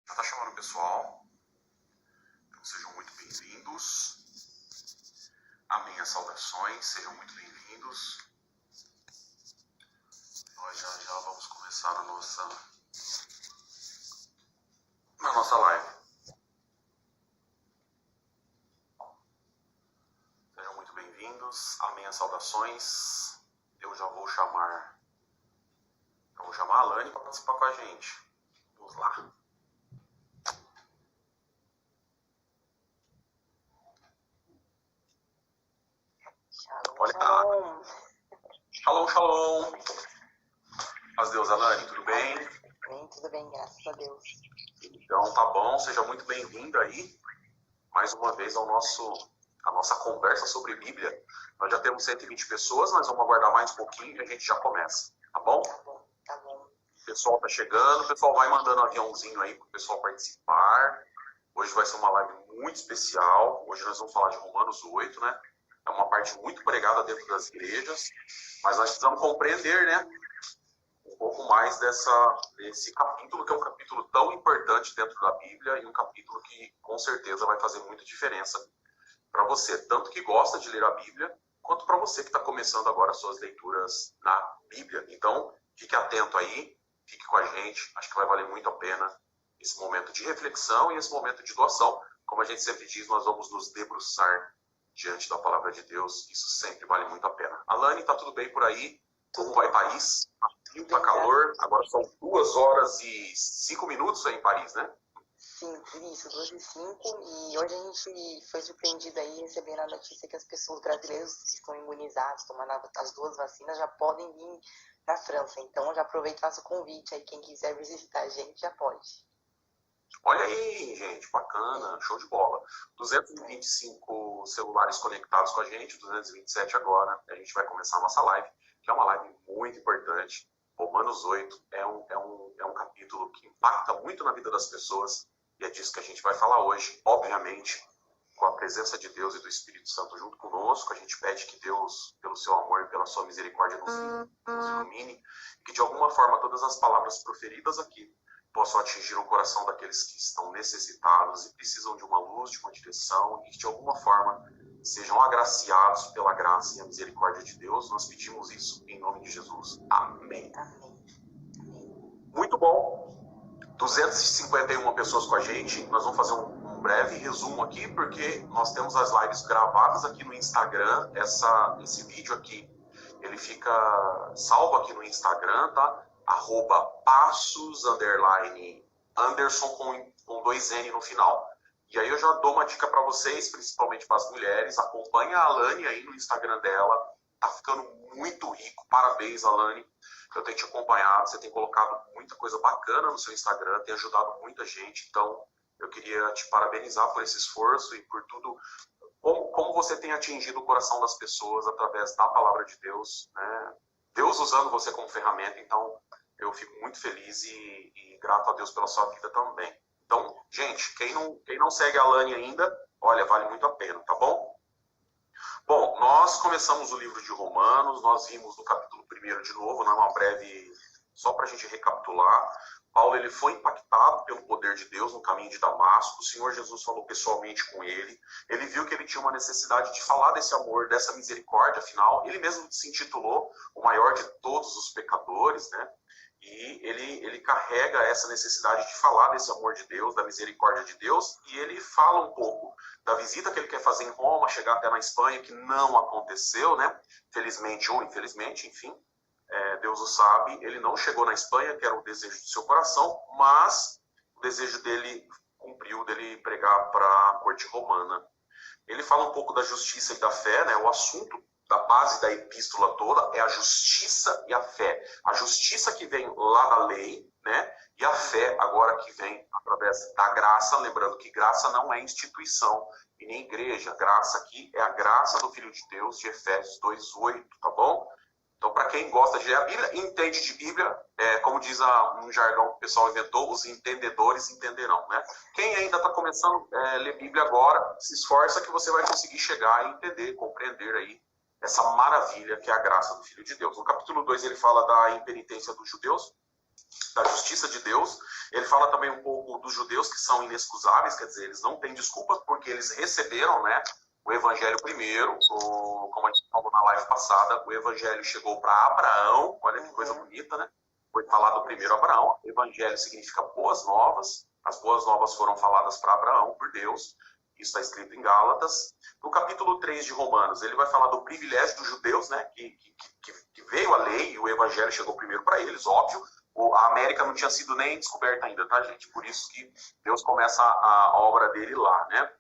Já está chamando o pessoal. Então sejam muito bem-vindos. Amém as saudações, sejam muito bem-vindos. Nós já vamos começar na nossa live. Sejam muito bem-vindos. Amém as saudações. Eu já vou chamar a Alane para participar com a gente. Vamos lá. Shalom. Shalom, shalom. Paz Deus, Alane, tudo bem? Tudo bem, graças a Deus. Então tá bom, seja muito bem-vindo aí, mais uma vez a nossa conversa sobre Bíblia. Nós já temos 120 pessoas, nós vamos aguardar mais um pouquinho e a gente já começa, tá bom? Tá bom. O pessoal tá chegando, o pessoal vai mandando um aviãozinho aí pro pessoal participar. Hoje vai ser uma live muito especial, hoje nós vamos falar de Romanos 8, né? É uma parte muito pregada dentro das igrejas, mas nós precisamos compreender, né? Um pouco mais desse capítulo, que é um capítulo tão importante dentro da Bíblia e um capítulo que com certeza vai fazer muita diferença para você, tanto que gosta de ler a Bíblia, quanto para você que está começando agora as suas leituras na Bíblia. Então, fique atento aí, fique com a gente, acho que vai valer muito a pena esse momento de reflexão e esse momento de doação. Como a gente sempre diz, nós vamos nos debruçar diante da palavra de Deus, isso sempre vale muito a pena. Alane, tá tudo bem por aí? Como vai Paris? Tá calor, agora são 2h05 aí em Paris, né? Sim, isso, 2h05, e hoje a gente foi surpreendido aí recebendo a notícia que as pessoas brasileiras que estão imunizadas, tomando as 2 vacinas, já podem vir para a França. Então, já aproveito e faço o convite aí, quem quiser visitar a gente já pode. Olha aí, gente, bacana, show de bola. 225 celulares conectados com a gente, 227 agora. A gente vai começar a nossa live, que é uma live muito importante. Romanos 8 é um capítulo que impacta muito na vida das pessoas e é disso que a gente vai falar hoje, obviamente, com a presença de Deus e do Espírito Santo junto conosco. A gente pede que Deus, pelo seu amor e pela sua misericórdia, nos ilumine e que de alguma forma todas as palavras proferidas aqui possam atingir o coração daqueles que estão necessitados e precisam de uma luz, de uma direção, e que de alguma forma sejam agraciados pela graça e a misericórdia de Deus. Nós pedimos isso em nome de Jesus. Amém. Muito bom. 251 pessoas com a gente. Nós vamos fazer um breve resumo aqui, porque nós temos as lives gravadas aqui no Instagram. Esse vídeo aqui, ele fica salvo aqui no Instagram, tá? @passos_anderson com 2 N no final. E aí eu já dou uma dica para vocês, principalmente para as mulheres. Acompanha a Alane aí no Instagram dela. Tá ficando muito rico. Parabéns, Alane. Eu tenho te acompanhado. Você tem colocado muita coisa bacana no seu Instagram. Tem ajudado muita gente. Então, eu queria te parabenizar por esse esforço e por tudo. Como você tem atingido o coração das pessoas através da palavra de Deus, né? Deus usando você como ferramenta. Então, eu fico muito feliz e grato a Deus pela sua vida também. Então, gente, quem não segue a Alane ainda, olha, vale muito a pena, tá bom? Bom, nós começamos o livro de Romanos, nós vimos no capítulo 1 de novo, né, uma breve, só para a gente recapitular. Paulo, ele foi impactado pelo poder de Deus no caminho de Damasco. O Senhor Jesus falou pessoalmente com ele. Ele viu que ele tinha uma necessidade de falar desse amor, dessa misericórdia, afinal, ele mesmo se intitulou o maior de todos os pecadores, né? E ele carrega essa necessidade de falar desse amor de Deus, da misericórdia de Deus, e ele fala um pouco da visita que ele quer fazer em Roma, chegar até na Espanha, que não aconteceu, né? Felizmente ou infelizmente, enfim, Deus o sabe. Ele não chegou na Espanha, que era o desejo do seu coração, mas o desejo dele cumpriu, dele pregar para a corte romana. Ele fala um pouco da justiça e da fé, né? O assunto da base da epístola toda é a justiça e a fé. A justiça que vem lá da lei, né? E a fé agora que vem através da graça, lembrando que graça não é instituição e nem igreja. Graça aqui é a graça do Filho de Deus, de Efésios 2:8, tá bom? Então, para quem gosta de ler a Bíblia, entende de Bíblia, como diz um jargão que o pessoal inventou, os entendedores entenderão, né? Quem ainda está começando a ler Bíblia agora, se esforça que você vai conseguir chegar e entender, compreender aí essa maravilha que é a graça do Filho de Deus. No capítulo 2 ele fala da impenitência dos judeus, da justiça de Deus. Ele fala também um pouco dos judeus que são inexcusáveis, quer dizer, eles não têm desculpas porque eles receberam, né, o evangelho primeiro, como a gente falou na live passada, o evangelho chegou para Abraão, olha que coisa bonita, né? Foi falado primeiro a Abraão. Evangelho significa boas novas. As boas novas foram faladas para Abraão por Deus. Isso está escrito em Gálatas. No capítulo 3 de Romanos, ele vai falar do privilégio dos judeus, né? Que veio a lei e o evangelho chegou primeiro para eles, óbvio. A América não tinha sido nem descoberta ainda, tá, gente? Por isso que Deus começa a obra dele lá, né?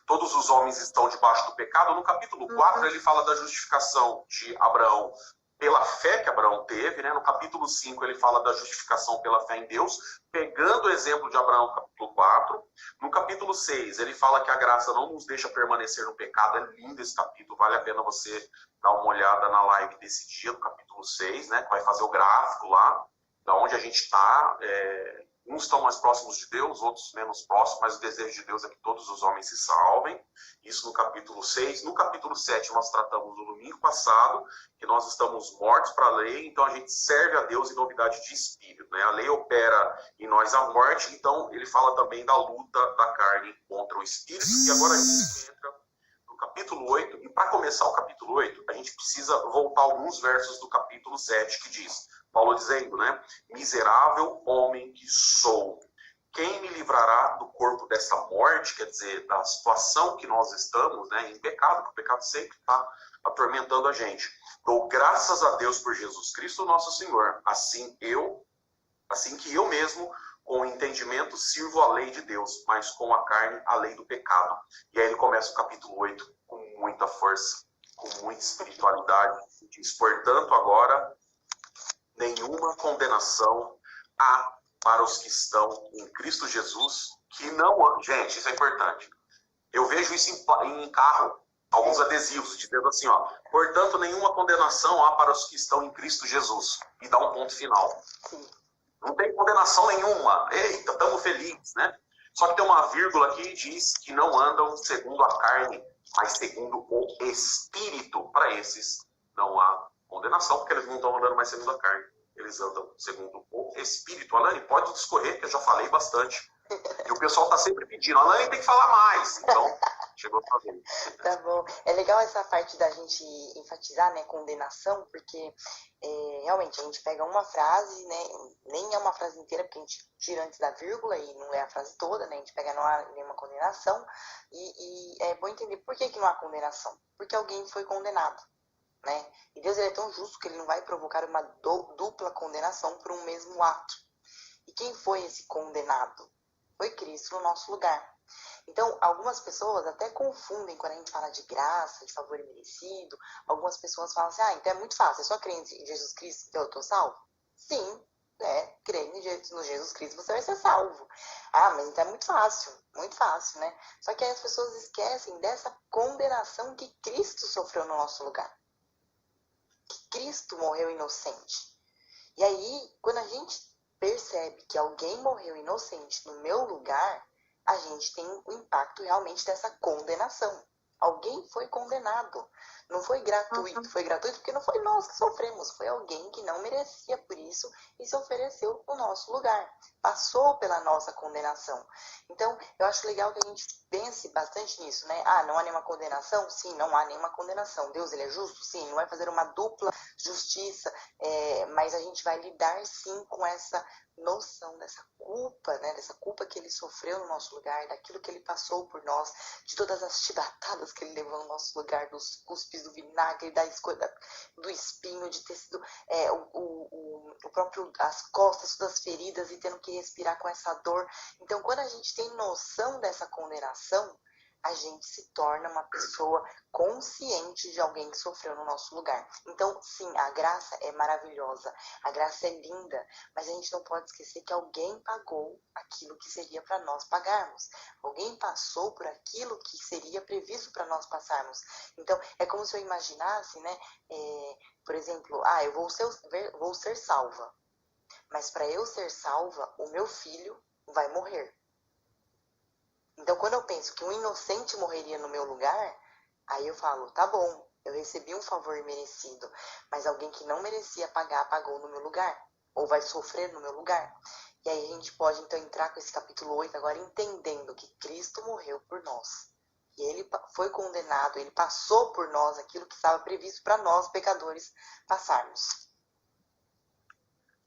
Todos os homens estão debaixo do pecado. No capítulo 4, ele fala da justificação de Abraão pela fé que Abraão teve, né? No capítulo 5, ele fala da justificação pela fé em Deus, pegando o exemplo de Abraão no capítulo 4. No capítulo 6, ele fala que a graça não nos deixa permanecer no pecado. É lindo esse capítulo, vale a pena você dar uma olhada na live desse dia, no capítulo 6, né? Que vai fazer o gráfico lá, da onde a gente está. Uns estão mais próximos de Deus, outros menos próximos, mas o desejo de Deus é que todos os homens se salvem. Isso no capítulo 6. No capítulo 7, nós tratamos no domingo passado que nós estamos mortos para a lei, então a gente serve a Deus em novidade de espírito, né? A lei opera em nós a morte, então ele fala também da luta da carne contra o espírito. E agora a gente entra no capítulo 8, e para começar o capítulo 8, a gente precisa voltar alguns versos do capítulo 7, que diz, Paulo dizendo, né? Miserável homem que sou, quem me livrará do corpo dessa morte? Quer dizer, da situação que nós estamos, né? Em pecado, porque o pecado sempre está atormentando a gente. Dou graças a Deus por Jesus Cristo, nosso Senhor. Assim que eu mesmo, com o entendimento, sirvo a lei de Deus, mas com a carne, a lei do pecado. E aí ele começa o capítulo 8 com muita força, com muita espiritualidade. Diz, portanto, agora, nenhuma condenação há para os que estão em Cristo Jesus, que não... Gente, isso é importante. Eu vejo isso em carro, alguns adesivos, dizendo assim, ó, portanto, nenhuma condenação há para os que estão em Cristo Jesus. E dá um ponto final. Não tem condenação nenhuma. Eita, estamos felizes, né? Só que tem uma vírgula aqui e diz que não andam segundo a carne, mas segundo o Espírito. Para esses não há condenação, porque eles não estão andando mais segundo a carne. Eles andam segundo o Espírito. Alane, pode discorrer, que eu já falei bastante. E o pessoal está sempre pedindo, Alane, tem que falar mais. Então, chegou a vez. Tá bom. É legal essa parte da gente enfatizar, né, condenação, porque realmente a gente pega uma frase, né, nem é uma frase inteira, porque a gente tira antes da vírgula e não é a frase toda, né, a gente pega não há nenhuma condenação, e é bom entender por que não há condenação. Porque alguém foi condenado. Né? E Deus ele é tão justo que ele não vai provocar uma dupla condenação por um mesmo ato. E quem foi esse condenado? Foi Cristo no nosso lugar. Então, algumas pessoas até confundem quando a gente fala de graça, de favor merecido. Algumas pessoas falam assim, então é muito fácil, é só crer em Jesus Cristo então eu estou salvo? Sim, né? Crendo no Jesus Cristo você vai ser salvo. Mas então é muito fácil, né? Só que aí as pessoas esquecem dessa condenação que Cristo sofreu no nosso lugar. Cristo morreu inocente. E aí, quando a gente percebe que alguém morreu inocente no meu lugar, a gente tem o impacto realmente dessa condenação. Alguém foi condenado. Não foi gratuito. Foi gratuito porque não foi nós que sofremos. Foi alguém que não merecia por isso e se ofereceu no nosso lugar. Passou pela nossa condenação. Então, eu acho legal que a gente pense bastante nisso, né? Não há nenhuma condenação? Sim, não há nenhuma condenação. Deus, ele é justo? Sim, não vai fazer uma dupla justiça, mas a gente vai lidar, sim, com essa noção dessa culpa, né? Dessa culpa que ele sofreu no nosso lugar, daquilo que ele passou por nós, de todas as chibatadas que ele levou no nosso lugar, dos cuspes, do vinagre, do espinho, de ter sido o próprio, as costas, todas as feridas e tendo que respirar com essa dor. Então, quando a gente tem noção dessa condenação, a gente se torna uma pessoa consciente de alguém que sofreu no nosso lugar. Então, sim, a graça é maravilhosa, a graça é linda, mas a gente não pode esquecer que alguém pagou aquilo que seria para nós pagarmos. Alguém passou por aquilo que seria previsto para nós passarmos. Então, é como se eu imaginasse, né, por exemplo, eu vou ser salva, mas para eu ser salva, o meu filho vai morrer. Então, quando eu penso que um inocente morreria no meu lugar, aí eu falo, tá bom, eu recebi um favor merecido, mas alguém que não merecia pagar, pagou no meu lugar. ou vai sofrer no meu lugar. E aí a gente pode então entrar com esse capítulo 8 agora entendendo que Cristo morreu por nós. E ele foi condenado, ele passou por nós aquilo que estava previsto para nós, pecadores, passarmos.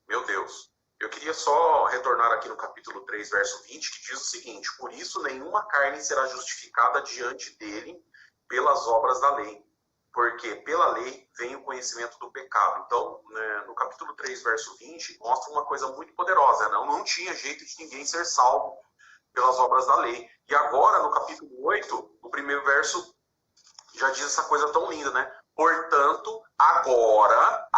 Meu Deus. Eu queria só retornar aqui no capítulo 3, verso 20, que diz o seguinte: por isso nenhuma carne será justificada diante dele pelas obras da lei, porque pela lei vem o conhecimento do pecado. Então, né, no capítulo 3, verso 20, mostra uma coisa muito poderosa. Não tinha jeito de ninguém ser salvo pelas obras da lei. E agora, no capítulo 8, o primeiro verso já diz essa coisa tão linda, né? Portanto, agora,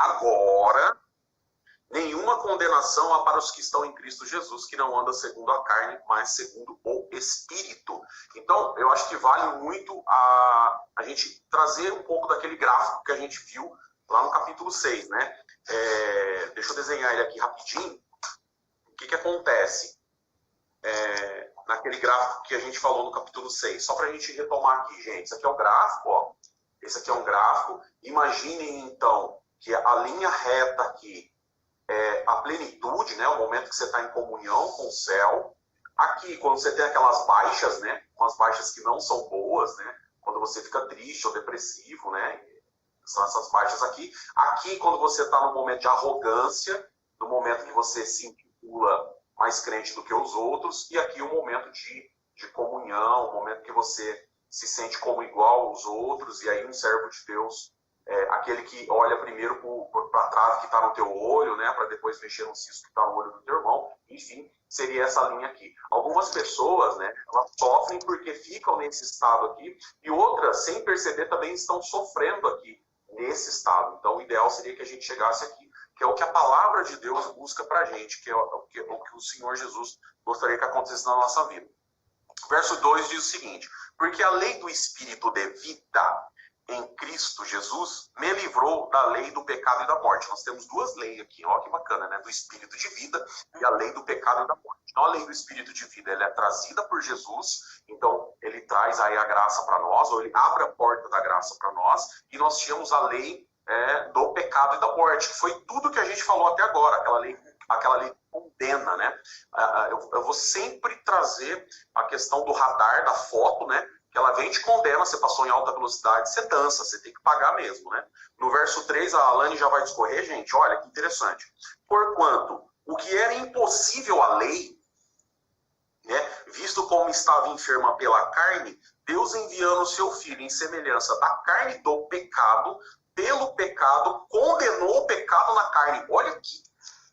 nenhuma condenação há para os que estão em Cristo Jesus, que não andam segundo a carne, mas segundo o Espírito. Então, eu acho que vale muito a gente trazer um pouco daquele gráfico que a gente viu lá no capítulo 6, né? Deixa eu desenhar ele aqui rapidinho. O que acontece naquele gráfico que a gente falou no capítulo 6? Só para a gente retomar aqui, gente. Esse aqui é o gráfico, ó. Esse aqui é um gráfico. Imaginem, então, que a linha reta aqui a plenitude, né, o momento que você está em comunhão com o céu. Aqui, quando você tem aquelas baixas, né, umas baixas que não são boas, né, quando você fica triste ou depressivo, né, são essas baixas aqui. Aqui, quando você está no momento de arrogância, no momento que você se intitula mais crente do que os outros, e aqui o momento de comunhão, o momento que você se sente como igual aos outros, e aí um servo de Deus aquele que olha primeiro para a trave que está no teu olho, né, para depois mexer no cisto que está no olho do teu irmão. Enfim, seria essa linha aqui. Algumas pessoas, né, elas sofrem porque ficam nesse estado aqui, e outras, sem perceber, também estão sofrendo aqui nesse estado. Então, o ideal seria que a gente chegasse aqui, que é o que a palavra de Deus busca para a gente, que é o que o Senhor Jesus gostaria que acontecesse na nossa vida. Verso 2 diz o seguinte: porque a lei do Espírito de vida em Cristo Jesus me livrou da lei do pecado e da morte. Nós temos duas leis aqui, ó, que bacana, né? Do Espírito de vida e a lei do pecado e da morte. Então, a lei do Espírito de vida, ela é trazida por Jesus, então ele traz aí a graça para nós, ou ele abre a porta da graça para nós, e nós tínhamos a lei do pecado e da morte, que foi tudo que a gente falou até agora, aquela lei que condena, né? Eu vou sempre trazer a questão do radar, da foto, né? Que ela vem e te condena, você passou em alta velocidade, você dança, você tem que pagar mesmo, né? No verso 3, a Alane já vai discorrer, gente, olha que interessante. Porquanto o que era impossível à lei, né, visto como estava enferma pela carne, Deus enviando o seu Filho em semelhança da carne do pecado, pelo pecado, condenou o pecado na carne. Olha que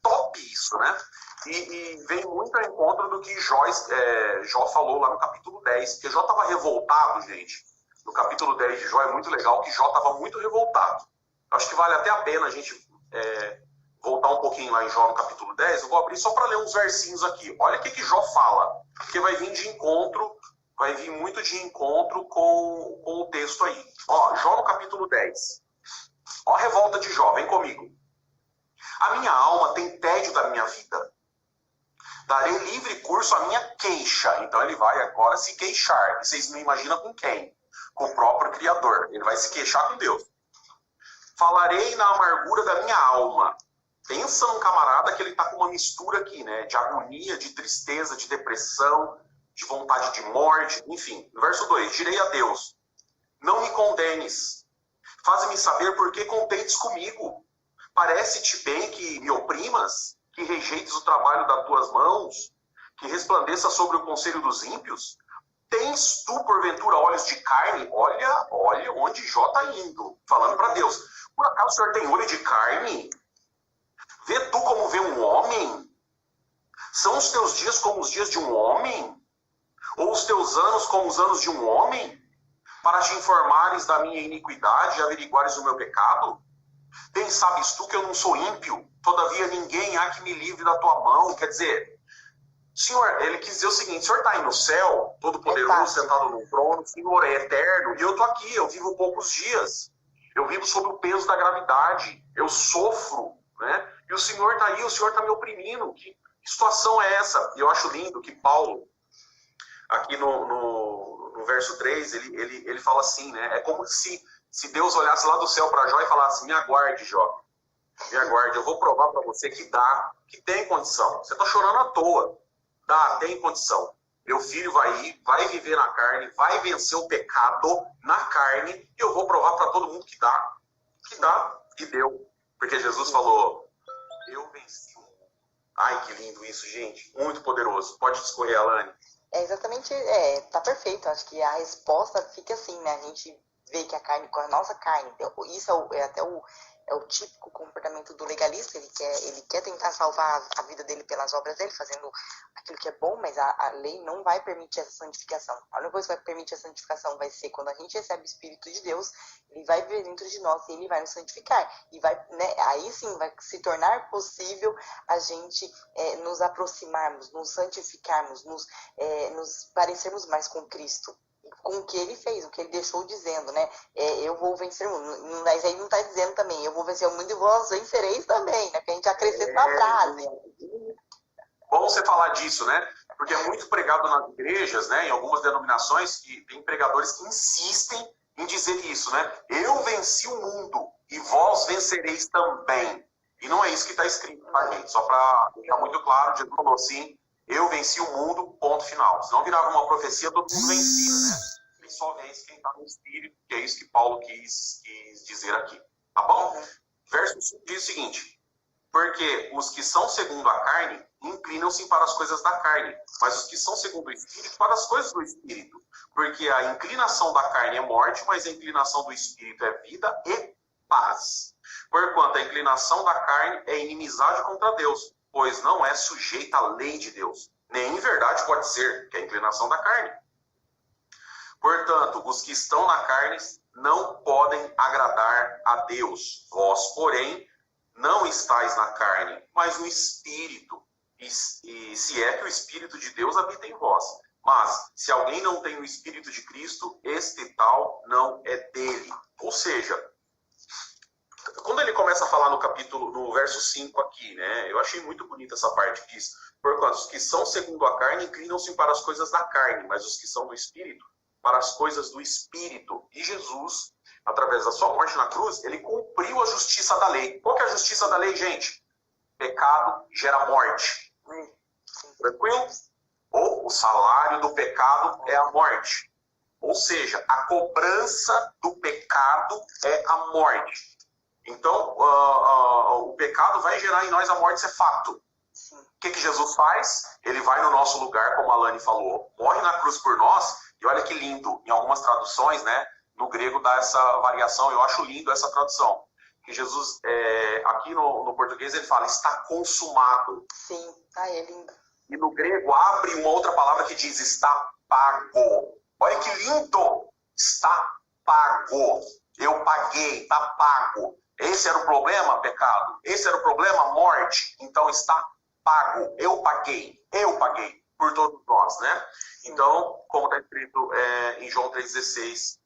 top isso, né? E vem muito ao encontro do que Jó falou lá no capítulo 10, porque Jó estava revoltado, gente. No capítulo 10 de Jó é muito legal que Jó estava muito revoltado. Acho que vale até a pena a gente voltar um pouquinho lá em Jó no capítulo 10. Eu vou abrir só para ler uns versinhos aqui. Olha o que Jó fala, porque vai vir muito de encontro com o texto aí. Ó, Jó no capítulo 10. Ó a revolta de Jó, vem comigo. A minha alma tem tédio da minha vida. Darei livre curso à minha queixa. Então ele vai agora se queixar. E vocês me imaginam com quem? Com o próprio Criador. Ele vai se queixar com Deus. Falarei na amargura da minha alma. Pensa num camarada que ele está com uma mistura aqui, né? De agonia, de tristeza, de depressão, de vontade de morte, enfim. No verso 2, direi a Deus: não me condenes. Faze-me saber por que contendes comigo. Parece-te bem que me oprimas? Que rejeites o trabalho das tuas mãos, que resplandeça sobre o conselho dos ímpios? Tens tu, porventura, olhos de carne? Olha onde Jó está indo, falando para Deus. Por acaso o Senhor tem olho de carne? Vê tu como vê um homem? São os teus dias como os dias de um homem? Ou os teus anos como os anos de um homem? Para te informares da minha iniquidade e averiguares o meu pecado? Bem sabes tu que eu não sou ímpio, todavia ninguém há que me livre da tua mão. Quer dizer, Senhor, ele quis dizer o seguinte: o Senhor está aí no céu, todo-poderoso, sentado no trono, o Senhor é eterno, e eu estou aqui, eu vivo poucos dias. Eu vivo sob o peso da gravidade, eu sofro, né? E o Senhor está aí, o Senhor está me oprimindo. Que situação é essa? E eu acho lindo que Paulo, aqui no verso 3, ele fala assim, né? É como se Deus olhasse lá do céu para Jó e falasse: me aguarde, Jó. Me aguarde, eu vou provar para você que dá, que tem condição. Você está chorando à toa. Dá, tem condição. Meu filho vai ir, vai viver na carne, vai vencer o pecado na carne, e eu vou provar para todo mundo que dá. Que dá, e deu. Porque Jesus falou, eu venci o mundo. Ai, que lindo isso, gente. Muito poderoso. Pode discorrer, Alane. Exatamente, tá perfeito. Acho que a resposta fica assim, né? A gente vê que a carne, com a nossa carne, isso é o típico comportamento do legalista. Ele quer tentar salvar a vida dele pelas obras dele, fazendo aquilo que é bom, mas a lei não vai permitir essa santificação. A única coisa que vai permitir a santificação vai ser quando a gente recebe o Espírito de Deus, ele vai viver dentro de nós e ele vai nos santificar. E vai, né, aí sim vai se tornar possível a gente nos aproximarmos, nos santificarmos, nos parecermos mais com Cristo, com o que ele fez, o que ele deixou dizendo, né? Eu vou vencer o mundo, mas aí não está dizendo também, eu vou vencer o mundo e vós vencereis também, né? Que a gente acrescenta a frase. Bom você falar disso, né? Porque é muito pregado nas igrejas, né? Em algumas denominações, que tem pregadores que insistem em dizer isso, né? Eu venci o mundo e vós vencereis também. E não é isso que está escrito, tá, gente? Só para deixar muito claro, Jesus falou assim, eu venci o mundo, ponto final. Senão virava uma profecia, todo mundo vencia, né? E só vence quem está no Espírito, que é isso que Paulo quis dizer aqui. Tá bom? Verso 5 diz o seguinte, porque os que são segundo a carne inclinam-se para as coisas da carne, mas os que são segundo o Espírito para as coisas do Espírito. Porque a inclinação da carne é morte, mas a inclinação do Espírito é vida e paz. Porquanto a inclinação da carne é inimizade contra Deus, pois não é sujeita à lei de Deus. Nem em verdade pode ser, que é a inclinação da carne. Portanto, os que estão na carne não podem agradar a Deus. Vós, porém, não estáis na carne, mas no Espírito. E se é que o Espírito de Deus habita em vós. Mas, se alguém não tem o Espírito de Cristo, este tal não é dele. Ou seja, quando ele começa a falar no verso 5 aqui, né? Eu achei muito bonita essa parte que diz, porquanto os que são segundo a carne inclinam-se para as coisas da carne, mas os que são do Espírito, para as coisas do Espírito. E Jesus, através da sua morte na cruz, ele cumpriu a justiça da lei. Qual que é a justiça da lei, gente? Pecado gera morte. Tranquilo? Ou o salário do pecado é a morte. Ou seja, a cobrança do pecado é a morte. Então, o pecado vai gerar em nós a morte, isso é fato. O que Jesus faz? Ele vai no nosso lugar, como a Alane falou, morre na cruz por nós, e olha que lindo, em algumas traduções, né, no grego dá essa variação, eu acho lindo essa tradução. Que Jesus, aqui no português, ele fala, está consumado. Sim, é lindo. E no grego abre uma outra palavra que diz, está pago. Olha que lindo! Está pago. Eu paguei, está pago. Esse era o problema, pecado. Esse era o problema, morte. Então está pago. Eu paguei por todos nós, né? Então, como está escrito em João 3,16,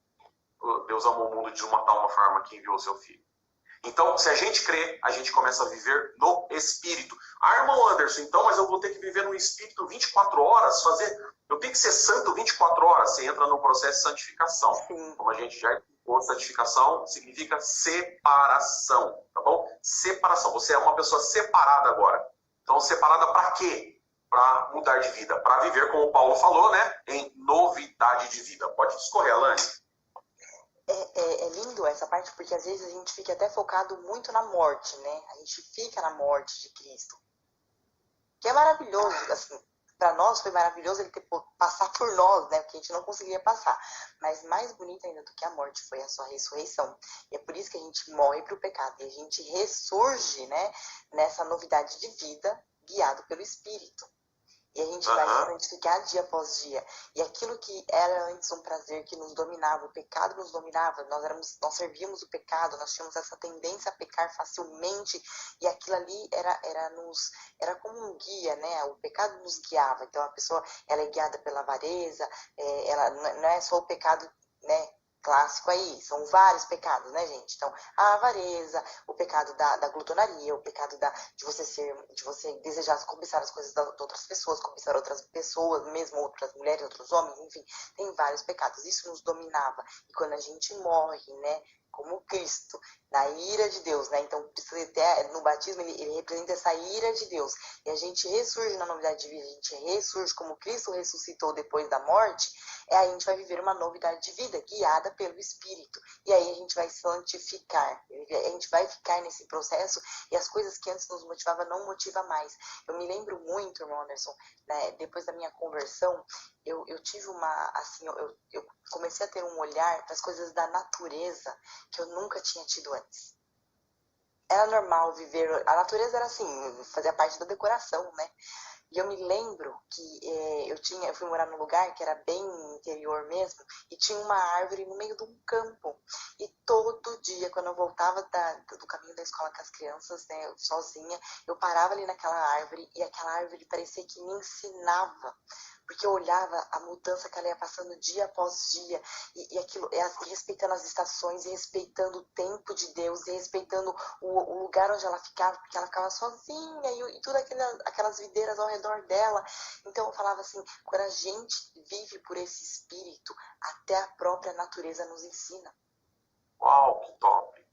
Deus amou o mundo de uma tal forma que enviou o seu Filho. Então, se a gente crê, a gente começa a viver no Espírito. Ah, irmão Anderson, então, mas eu vou ter que viver no Espírito 24 horas, eu tenho que ser santo 24 horas. Você entra no processo de santificação. Sim. Como a gente já explicou, santificação significa separação, tá bom? Separação. Você é uma pessoa separada agora. Então, separada para quê? Para mudar de vida. Para viver, como o Paulo falou, né? Em novidade de vida. Pode discorrer, Alane. É lindo essa parte, porque às vezes a gente fica até focado muito na morte, né? A gente fica na morte de Cristo. Que é maravilhoso, assim, para nós foi maravilhoso ele passar por nós, né? Porque a gente não conseguiria passar. Mas mais bonito ainda do que a morte foi a sua ressurreição. E é por isso que a gente morre para o pecado e a gente ressurge, né? Nessa novidade de vida, guiado pelo Espírito. E a gente vai se santificar dia após dia. E aquilo que era antes um prazer que nos dominava, o pecado nos dominava, nós servíamos o pecado, nós tínhamos essa tendência a pecar facilmente, e aquilo ali era como um guia, né? O pecado nos guiava. Então a pessoa, ela é guiada pela avareza, ela não é só o pecado, né? Clássico aí, são vários pecados, né, gente? Então, a avareza, o pecado da glutonaria, o pecado de você desejar cobiçar as coisas de outras pessoas, cobiçar outras pessoas, mesmo outras mulheres, outros homens, enfim, tem vários pecados. Isso nos dominava. E quando a gente morre, né, como Cristo, na ira de Deus, né? Então, precisa ter, no batismo, ele representa essa ira de Deus. E a gente ressurge na novidade de vida, a gente ressurge como Cristo ressuscitou depois da morte, aí a gente vai viver uma novidade de vida, guiada pelo Espírito. E aí a gente vai santificar, a gente vai ficar nesse processo, e as coisas que antes nos motivavam não motiva mais. Eu me lembro muito, irmão Anderson, né, depois da minha conversão, eu tive uma, assim, eu comecei a ter um olhar para as coisas da natureza que eu nunca tinha tido antes. Era normal viver, a natureza era assim, fazia parte da decoração, né? E eu me lembro que eu fui morar num lugar que era bem interior mesmo, e tinha uma árvore no meio de um campo. E todo dia, quando eu voltava do caminho da escola com as crianças, né, sozinha, eu parava ali naquela árvore, e aquela árvore parecia que me ensinava. Porque eu olhava a mudança que ela ia passando dia após dia, e aquilo, e respeitando as estações, e respeitando o tempo de Deus, e respeitando o lugar onde ela ficava, porque ela ficava sozinha, e tudo aquelas videiras ao redor dela. Então eu falava assim, quando a gente vive por esse espírito, até a própria natureza nos ensina. Uau, que top!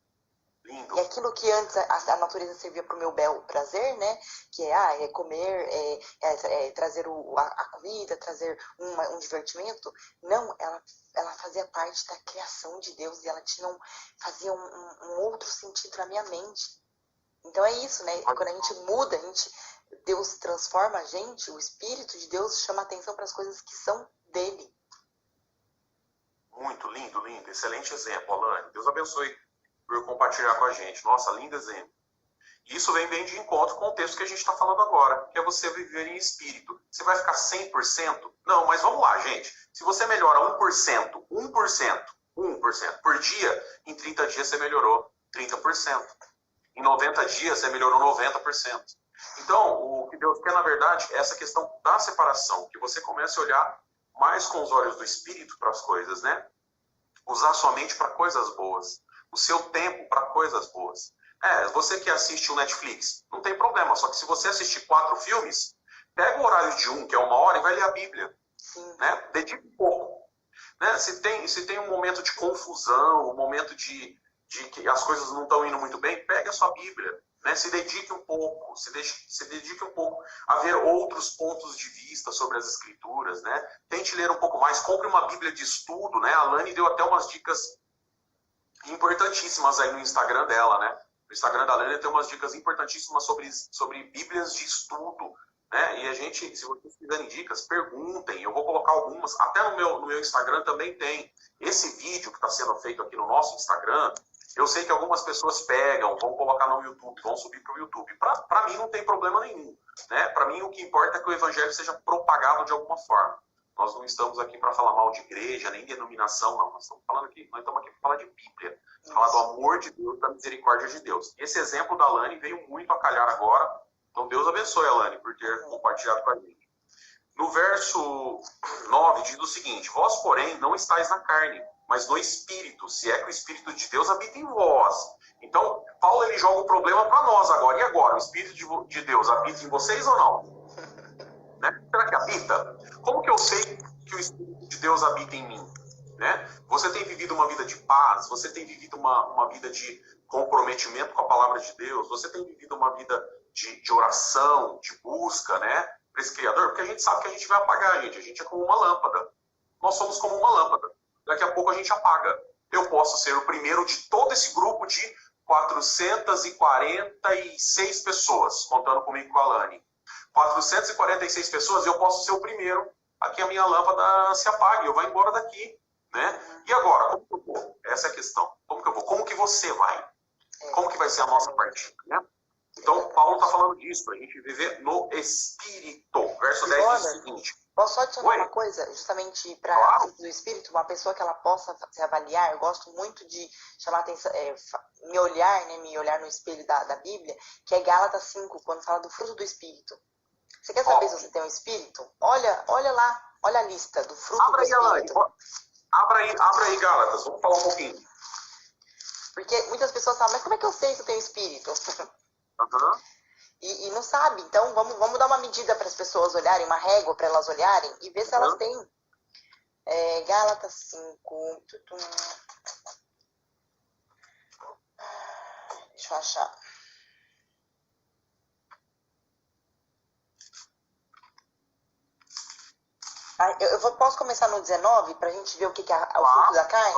Lindo. E aquilo que antes a natureza servia para o meu bel prazer, né? Que é comer, trazer a comida, trazer um divertimento. Não, ela fazia parte da criação de Deus e ela fazia um outro sentido na minha mente. Então é isso, né? Quando a gente muda, Deus transforma a gente, o Espírito de Deus chama atenção para as coisas que são dele. Muito lindo, lindo. Excelente exemplo, Alane. Deus abençoe por compartilhar com a gente. Nossa, lindo exemplo. E isso vem bem de encontro com o texto que a gente está falando agora, que é você viver em espírito. Você vai ficar 100%? Não, mas vamos lá, gente. Se você melhora 1% por dia, em 30 dias você melhorou 30%. Em 90 dias você melhorou 90%. Então, o que Deus quer, na verdade, é essa questão da separação, que você comece a olhar mais com os olhos do espírito para as coisas, né? Usar sua mente para coisas boas. O seu tempo para coisas boas. Você que assiste o Netflix, não tem problema. Só que se você assistir 4 filmes, pega o horário de um, que é 1 hora, e vai ler a Bíblia. Né? Dedica um pouco. Né? Se tem um momento de confusão, um momento de que as coisas não estão indo muito bem, pega a sua Bíblia. Né? Se dedique um pouco. Se dedique um pouco a ver outros pontos de vista sobre as Escrituras. Né? Tente ler um pouco mais. Compre uma Bíblia de estudo. Né? A Alane deu até umas dicas importantíssimas aí no Instagram dela, né? No Instagram da Alane tem umas dicas importantíssimas sobre Bíblias de estudo, né? E a gente, se vocês quiserem dicas, perguntem. Eu vou colocar algumas. Até no meu Instagram também tem. Esse vídeo que está sendo feito aqui no nosso Instagram, eu sei que algumas pessoas pegam, vão colocar no YouTube, vão subir para o YouTube. Para mim não tem problema nenhum, né? Para mim o que importa é que o evangelho seja propagado de alguma forma. Nós não estamos aqui para falar mal de igreja, nem denominação, não. Nós estamos aqui para falar de Bíblia. Falar do amor de Deus, da misericórdia de Deus. Esse exemplo da Alane veio muito a calhar agora. Então Deus abençoe a Alane por ter compartilhado com a gente. No verso 9 diz o seguinte: Vós, porém, não estáis na carne, mas no Espírito, se é que o Espírito de Deus habita em vós. Então, Paulo ele joga o problema para nós agora. E agora? O Espírito de Deus habita em vocês ou não? Né? Será que habita? Como que eu sei que o Espírito de Deus habita em mim? Né? Você tem vivido uma vida de paz? Você tem vivido uma vida de comprometimento com a palavra de Deus? Você tem vivido uma vida de oração, de busca, né? Para esse Criador? Porque a gente sabe que a gente vai apagar, gente. A gente é como uma lâmpada. Nós somos como uma lâmpada. Daqui a pouco a gente apaga. Eu posso ser o primeiro de todo esse grupo de 446 pessoas, contando comigo com a Alane. 446 pessoas, eu posso ser o primeiro a que a minha lâmpada se apague, eu vou embora daqui, né? E agora, como que eu vou? Essa é a questão. Como que eu vou? Como que você vai? Como que vai ser a nossa partida, né? Então, Paulo está falando disso, para a gente viver no Espírito. Verso 10 diz o seguinte. Posso só adicionar uma coisa, justamente para do Espírito, uma pessoa que ela possa se avaliar. Eu gosto muito de chamar atenção, me olhar no espelho da Bíblia, que é Gálatas 5, quando fala do fruto do Espírito. Você quer saber se você tem um espírito? Olha lá, olha a lista do fruto do espírito. Abra aí, Gálatas, vamos falar um pouquinho. Porque muitas pessoas falam, mas como é que eu sei se eu tenho espírito? Uhum. E não sabe, então vamos dar uma medida para as pessoas olharem, uma régua para elas olharem e ver se elas têm. Gálatas 5. Deixa eu achar. Posso começar no 19 para a gente ver o que é o fruto da carne?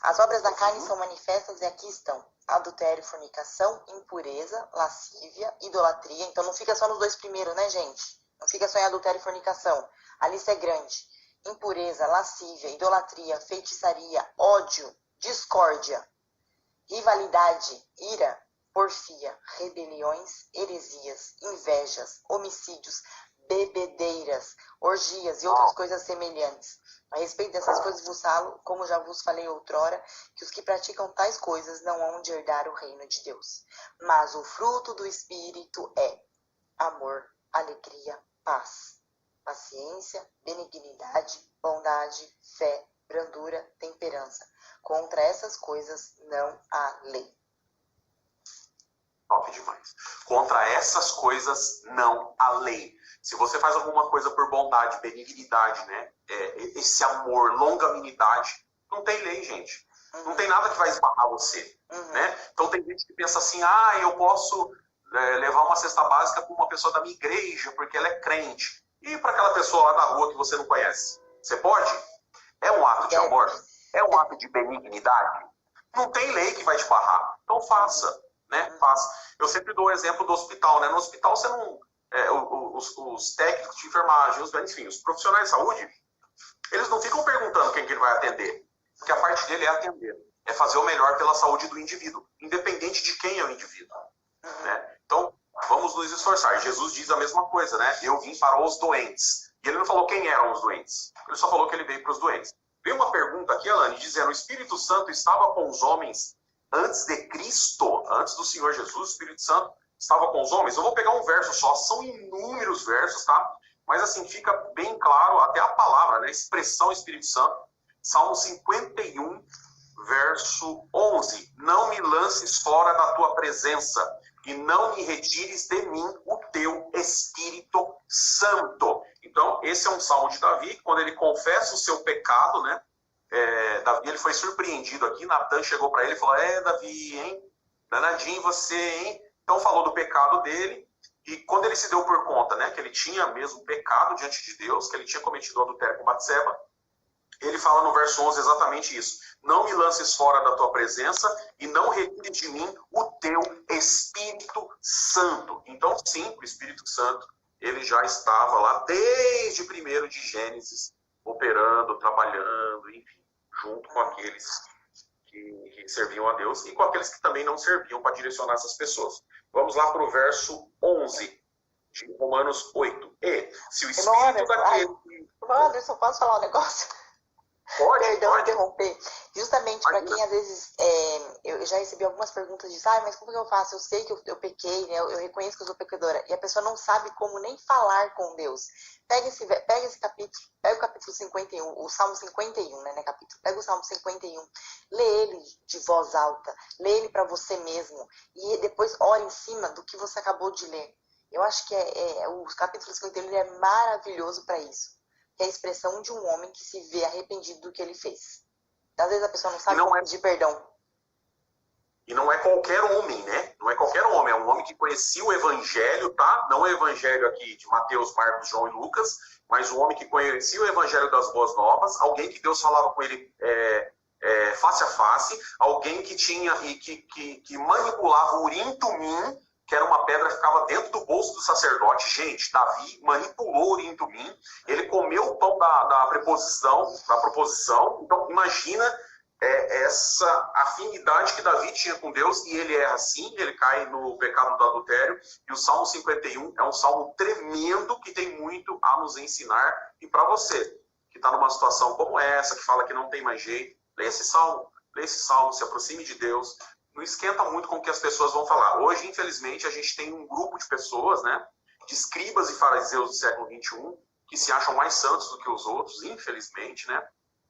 As obras da carne são manifestas e aqui estão: adultério, fornicação, impureza, lascívia, idolatria. Então não fica só nos dois primeiros, né, gente? Não fica só em adultério e fornicação. A lista é grande. Impureza, lascívia, idolatria, feitiçaria, ódio, discórdia, rivalidade, ira, porfia, rebeliões, heresias, invejas, homicídios, bebedeiras, orgias e outras coisas semelhantes. A respeito dessas coisas vos falo, como já vos falei outrora, que os que praticam tais coisas não hão de herdar o reino de Deus. Mas o fruto do Espírito é amor, alegria, paz, paciência, benignidade, bondade, fé, brandura, temperança. Contra essas coisas não há lei. Top demais. Contra essas coisas não há lei. Se você faz alguma coisa por bondade, benignidade, né? Esse amor, longanimidade, não tem lei, gente. Não tem nada que vai esbarrar você. Né? Então tem gente que pensa assim, eu posso levar uma cesta básica para uma pessoa da minha igreja, porque ela é crente. E para aquela pessoa lá da rua que você não conhece? Você pode? É um ato de amor? É um ato de benignidade? Não tem lei que vai te barrar. Então faça. Né? Faça. Eu sempre dou o exemplo do hospital. Né? No hospital você não... os técnicos de enfermagem, enfim, os profissionais de saúde, eles não ficam perguntando quem que ele vai atender. Porque a parte dele é atender. É fazer o melhor pela saúde do indivíduo. Independente de quem é o indivíduo. Né? Então, vamos nos esforçar. Jesus diz a mesma coisa, né? Eu vim para os doentes. E ele não falou quem eram os doentes. Ele só falou que ele veio para os doentes. Veio uma pergunta aqui, Alane, dizendo: o Espírito Santo estava com os homens antes de Cristo, antes do Senhor Jesus, o Espírito Santo estava com os homens? Eu vou pegar um verso só, são inúmeros versos, tá? Mas assim, fica bem claro até a palavra, né? A expressão Espírito Santo. Salmo 51, verso 11. Não me lances fora da tua presença e não me retires de mim o teu Espírito Santo. Então, esse é um salmo de Davi, quando ele confessa o seu pecado, né? Davi, ele foi surpreendido aqui, Natan chegou para ele e falou: Davi, hein? Danadinho você, hein? Então falou do pecado dele, e quando ele se deu por conta, né, que ele tinha mesmo pecado diante de Deus, que ele tinha cometido adultério com Batseba, ele fala no verso 11 exatamente isso: não me lances fora da tua presença e não retire de mim o teu Espírito Santo. Então sim, o Espírito Santo, ele já estava lá desde 1º de Gênesis, operando, trabalhando, enfim, junto com aqueles que serviam a Deus e com aqueles que também não serviam, para direcionar essas pessoas. Vamos lá para o verso 11 de Romanos 8. E se o Espírito daquele... Anderson, posso falar um negócio? Perdão interromper. Justamente para quem às vezes... eu já recebi algumas perguntas de mas como que eu faço? Eu sei que eu pequei, né? Eu reconheço que eu sou pecadora. E a pessoa não sabe como nem falar com Deus. Pega esse capítulo, pega o capítulo 51, o Salmo 51, né, capítulo. Pega o Salmo 51, lê ele de voz alta, lê ele para você mesmo e depois ora em cima do que você acabou de ler. Eu acho que o capítulo 51 ele é maravilhoso para isso. Que é a expressão de um homem que se vê arrependido do que ele fez. Às vezes a pessoa não sabe como pedir perdão. E não é qualquer homem, né? Não é qualquer homem. É um homem que conhecia o Evangelho, tá? Não é o Evangelho aqui de Mateus, Marcos, João e Lucas, mas um homem que conhecia o Evangelho das Boas Novas, alguém que Deus falava com ele face a face, alguém que tinha e que manipulava o Urim Tumim, que era uma pedra que ficava dentro do bolso do sacerdote. Gente, Davi manipulou o Urim Tumim, ele comeu o pão da proposição. Então, imagina essa afinidade que Davi tinha com Deus, e ele erra assim, ele cai no pecado do adultério. E o Salmo 51 é um salmo tremendo que tem muito a nos ensinar. E para você, que está numa situação como essa, que fala que não tem mais jeito, lê esse salmo, se aproxime de Deus. Não esquenta muito com o que as pessoas vão falar. Hoje, infelizmente, a gente tem um grupo de pessoas, né, de escribas e fariseus do século XXI, que se acham mais santos do que os outros, infelizmente, né?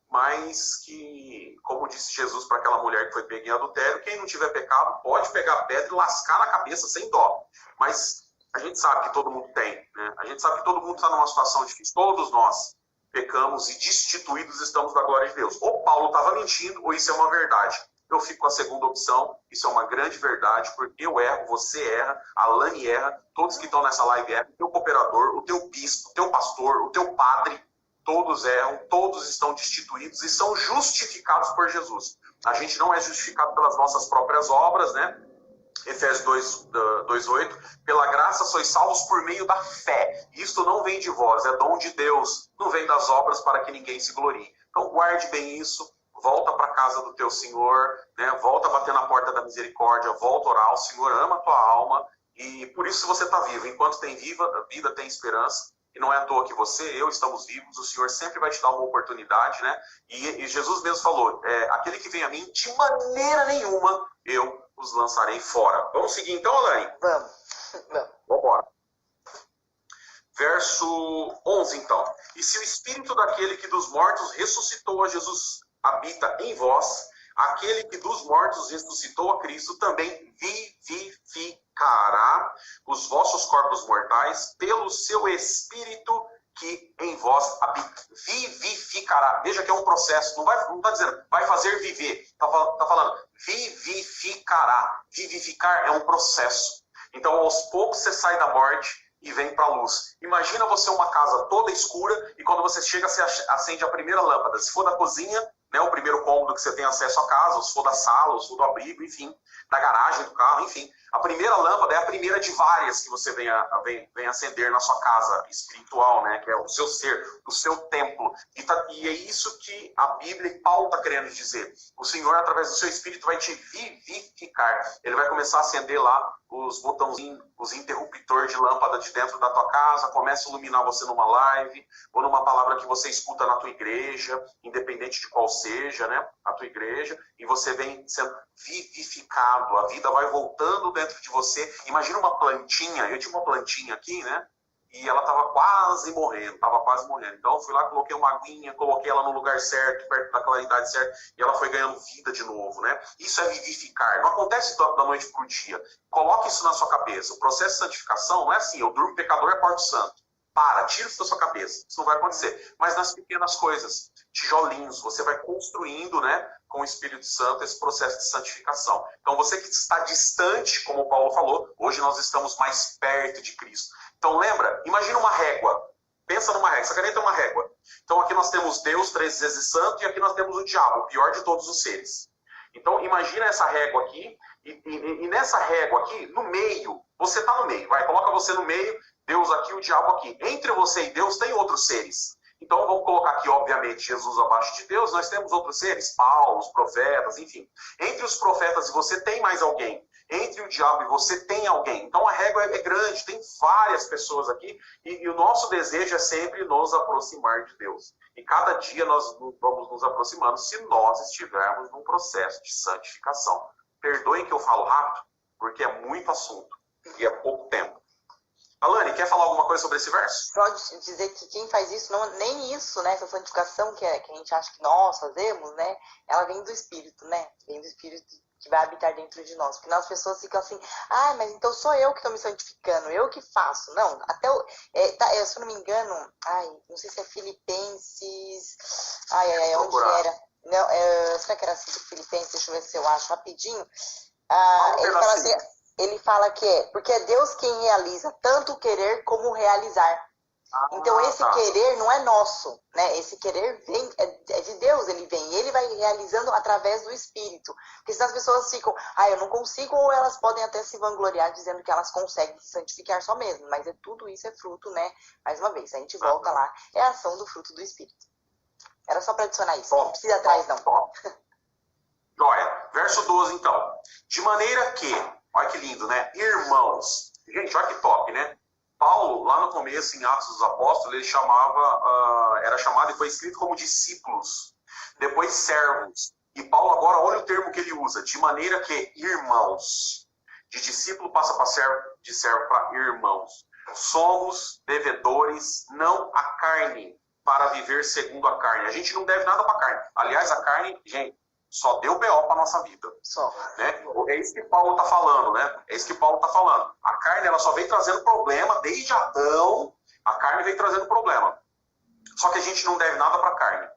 Mas que, como disse Jesus para aquela mulher que foi pega em adultério, quem não tiver pecado pode pegar a pedra e lascar na cabeça sem dó. Mas a gente sabe que todo mundo tem, né? A gente sabe que todo mundo está numa situação difícil. Todos nós pecamos e destituídos estamos da glória de Deus. Ou Paulo estava mentindo, ou isso é uma verdade. eu fico com a segunda opção. Isso é uma grande verdade, porque eu erro, você erra, a Alane erra, todos que estão nessa live erram, o teu cooperador, o teu bispo, o teu pastor, o teu padre, todos erram, todos estão destituídos e são justificados por Jesus. A gente não é justificado pelas nossas próprias obras, né? Efésios 2:8, pela graça sois salvos por meio da fé. Isto não vem de vós, é dom de Deus, não vem das obras para que ninguém se glorie. Então guarde bem isso, volta para a casa do teu Senhor, né? Volta a bater na porta da misericórdia, volta a orar, o Senhor ama a tua alma, e por isso você está vivo. Enquanto tem vida, tem esperança, e não é à toa que eu estamos vivos, o Senhor sempre vai te dar uma oportunidade, né? E Jesus mesmo falou, aquele que vem a mim, de maneira nenhuma, eu os lançarei fora. Vamos seguir então, Alane? Vamos. Vamos embora. Verso 11, então. E se o Espírito daquele que dos mortos ressuscitou a Jesus habita em vós, aquele que dos mortos ressuscitou a Cristo também vivificará os vossos corpos mortais pelo seu Espírito que em vós habita. Vivificará. Veja que é um processo. Não está dizendo vai fazer viver. Está falando vivificará. Vivificar é um processo. Então, aos poucos você sai da morte e vem para a luz. Imagina você uma casa toda escura e quando você chega, você acende a primeira lâmpada. Se for da cozinha, né, o primeiro cômodo que você tem acesso à casa, ou se for da sala, ou se for do abrigo, enfim, da garagem do carro, enfim. A primeira lâmpada é a primeira de várias que você vem acender na sua casa espiritual, né, que é o seu ser, o seu templo. E é isso que a Bíblia e Paulo está querendo dizer. O Senhor, através do seu Espírito, vai te vivificar. Ele vai começar a acender lá os botãozinhos, os interruptores de lâmpada de dentro da tua casa, começa a iluminar você numa live, ou numa palavra que você escuta na tua igreja, independente de qual seja, né, a tua igreja, e você vem sendo vivificado, a vida vai voltando dentro de você. Imagina uma plantinha, eu tinha uma plantinha aqui, né, e ela estava quase morrendo. Então eu fui lá, coloquei uma aguinha, coloquei ela no lugar certo, perto da claridade certa, e ela foi ganhando vida de novo, né? Isso é vivificar. Não acontece da noite para o dia. Coloque isso na sua cabeça. O processo de santificação não é assim, eu durmo pecador é porto santo. Tira isso da sua cabeça. Isso não vai acontecer. Mas nas pequenas coisas, tijolinhos, você vai construindo, né, com o Espírito Santo esse processo de santificação. Então você que está distante, como o Paulo falou, hoje nós estamos mais perto de Cristo. Então lembra, imagina uma régua. Pensa numa régua, essa caneta é uma régua. Então aqui nós temos Deus, 3 vezes santo, e aqui nós temos o diabo, o pior de todos os seres. Então imagina essa régua aqui, e nessa régua aqui, no meio, você está no meio, coloca você no meio, Deus aqui, o diabo aqui. Entre você e Deus tem outros seres. Então vamos colocar aqui, obviamente, Jesus abaixo de Deus, nós temos outros seres, Paulo, os profetas, enfim. Entre os profetas e você tem mais alguém. Entre o diabo e você tem alguém. Então a régua é grande, tem várias pessoas aqui, e o nosso desejo é sempre nos aproximar de Deus. E cada dia nós vamos nos aproximando se nós estivermos num processo de santificação. Perdoem que eu falo rápido, porque é muito assunto e é pouco tempo. Alane, quer falar alguma coisa sobre esse verso? Pode dizer que quem faz isso, não, nem isso, né? Essa santificação que a gente acha que nós fazemos, né? Ela vem do Espírito, né? Vem do Espírito que vai habitar dentro de nós. Porque as pessoas ficam assim, mas então sou eu que estou me santificando, eu que faço. Não, até, se eu não me engano, não sei se é Filipenses, onde era? Não, será que era assim, Filipenses? Deixa eu ver se eu acho rapidinho. Ele fala assim, ele fala que porque é Deus quem realiza tanto o querer como o realizar. Então esse querer não é nosso, né? Esse querer vem, é de Deus, ele vem, e ele vai realizando através do Espírito. Porque senão as pessoas ficam, eu não consigo, ou elas podem até se vangloriar dizendo que elas conseguem se santificar só mesmo. Mas tudo isso é fruto, né? Mais uma vez, a gente volta lá, é a ação do fruto do Espírito. Era só para adicionar isso, não precisa atrás não. Joia. Verso 12 então. De maneira que, olha que lindo, né? Irmãos. Gente, olha que top, né? Paulo, lá no começo, em Atos dos Apóstolos, ele era chamado e foi escrito como discípulos. Depois servos. E Paulo agora, olha o termo que ele usa. De maneira que, irmãos. De discípulo passa para servo, de servo para irmãos. Somos devedores, não a carne, para viver segundo a carne. A gente não deve nada para a carne. Aliás, a carne, gente, só deu B.O. para a nossa vida. Só. Né? É isso que Paulo está falando, né? É isso que Paulo está falando. A carne, ela só vem trazendo problema, desde Adão, a carne vem trazendo problema. Só que a gente não deve nada para a carne.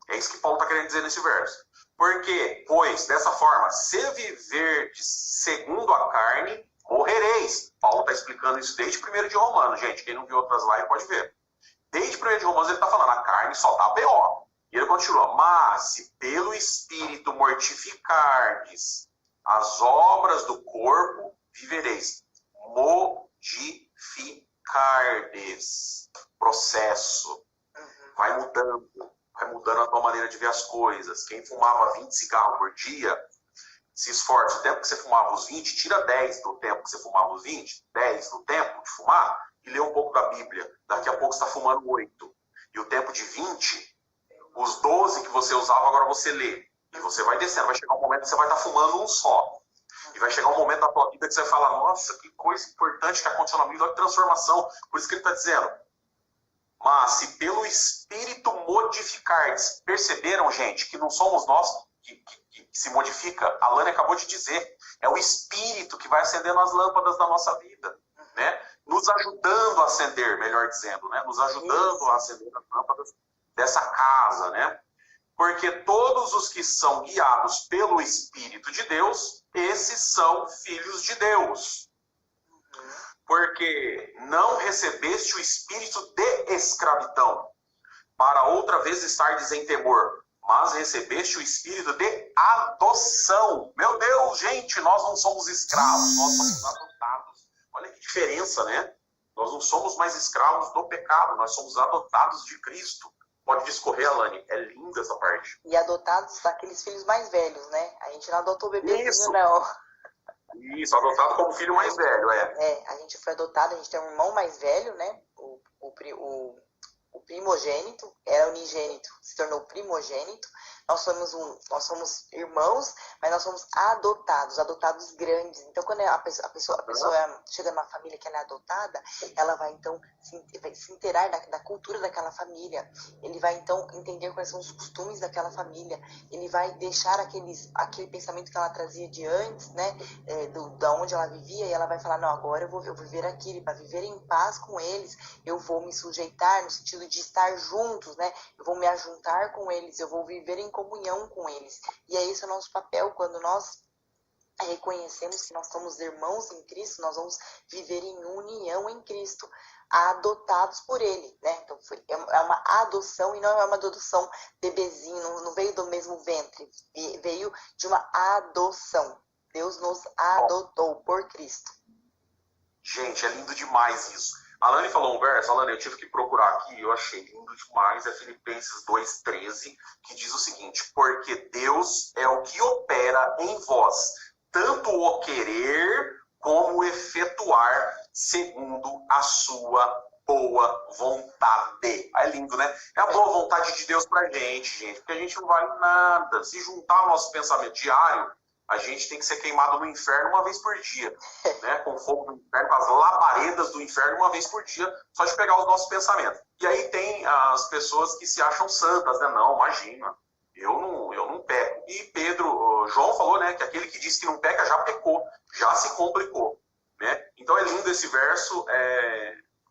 É isso que Paulo está querendo dizer nesse verso. Porque, pois, dessa forma, se viverdes segundo a carne, morrereis. Paulo está explicando isso desde 1 de Romanos, gente. Quem não viu outras lives pode ver. Desde 1 de Romanos ele está falando, a carne só dá B.O. E ele continua, mas se pelo Espírito mortificardes as obras do corpo, vivereis. Modificardes. Processo. Vai mudando a tua maneira de ver as coisas. Quem fumava 20 cigarros por dia, se esforça. O tempo que você fumava os 20, tira 10 do tempo que você fumava os 20, 10 do tempo de fumar, e lê um pouco da Bíblia. Daqui a pouco você está fumando 8. E o tempo de 20, os 12 que você usava, agora você lê. E você vai descendo. Vai chegar um momento que você vai estar fumando um só. E vai chegar um momento da tua vida que você vai falar, nossa, que coisa importante que aconteceu na vida, olha que transformação. Por isso que ele está dizendo, mas se pelo Espírito modificardes, perceberam, gente, que não somos nós que se modifica? A Lani acabou de dizer, é o Espírito que vai acendendo as lâmpadas da nossa vida, né? Nos ajudando a acender, melhor dizendo, né? Nos ajudando a acender as lâmpadas dessa casa, né? Porque todos os que são guiados pelo Espírito de Deus, esses são filhos de Deus. Porque não recebeste o espírito de escravidão, para outra vez estardes em temor, mas recebeste o espírito de adoção. Meu Deus, gente, nós não somos escravos, nós somos adotados. Olha que diferença, né? Nós não somos mais escravos do pecado, nós somos adotados de Cristo. Pode discorrer, Alane, é linda essa parte. E adotados daqueles filhos mais velhos, né? A gente não adotou o bebezinho, não. Isso, adotado como filho mais velho, a gente foi adotado, a gente tem um irmão mais velho, né? O primogênito, era unigênito, se tornou primogênito. Nós somos irmãos, mas nós somos adotados grandes. Então, quando a pessoa chega numa família que ela é adotada, ela vai, então, se inteirar da cultura daquela família. Ele vai, então, entender quais são os costumes daquela família. Ele vai deixar aquele pensamento que ela trazia de antes, né? Da onde ela vivia, e ela vai falar, não, agora eu vou viver aquilo. Para viver em paz com eles, eu vou me sujeitar no sentido de estar juntos, né? Eu vou me ajuntar com eles, eu vou viver em comunhão com eles. E é esse o nosso papel. Quando nós reconhecemos que nós somos irmãos em Cristo, nós vamos viver em união em Cristo, adotados por Ele, né? Então é uma adoção, e não é uma adoção bebezinho, não veio do mesmo ventre, veio de uma adoção. Deus nos adotou por Cristo. Gente, é lindo demais isso. A Alane falou um verso, Alane, eu tive que procurar aqui, eu achei lindo demais, é Filipenses 2,13, que diz o seguinte, porque Deus é o que opera em vós, tanto o querer como o efetuar, segundo a sua boa vontade. É lindo, né? É a boa vontade de Deus pra gente, porque a gente não vale nada. Se juntar ao nosso pensamento diário, a gente tem que ser queimado no inferno uma vez por dia, né? Com fogo do inferno, com as labaredas do inferno uma vez por dia, só de pegar os nossos pensamentos. E aí tem as pessoas que se acham santas, né? Não, imagina, eu não peco. E João falou, né, que aquele que diz que não peca já pecou, já se complicou, né? Então é lindo esse verso,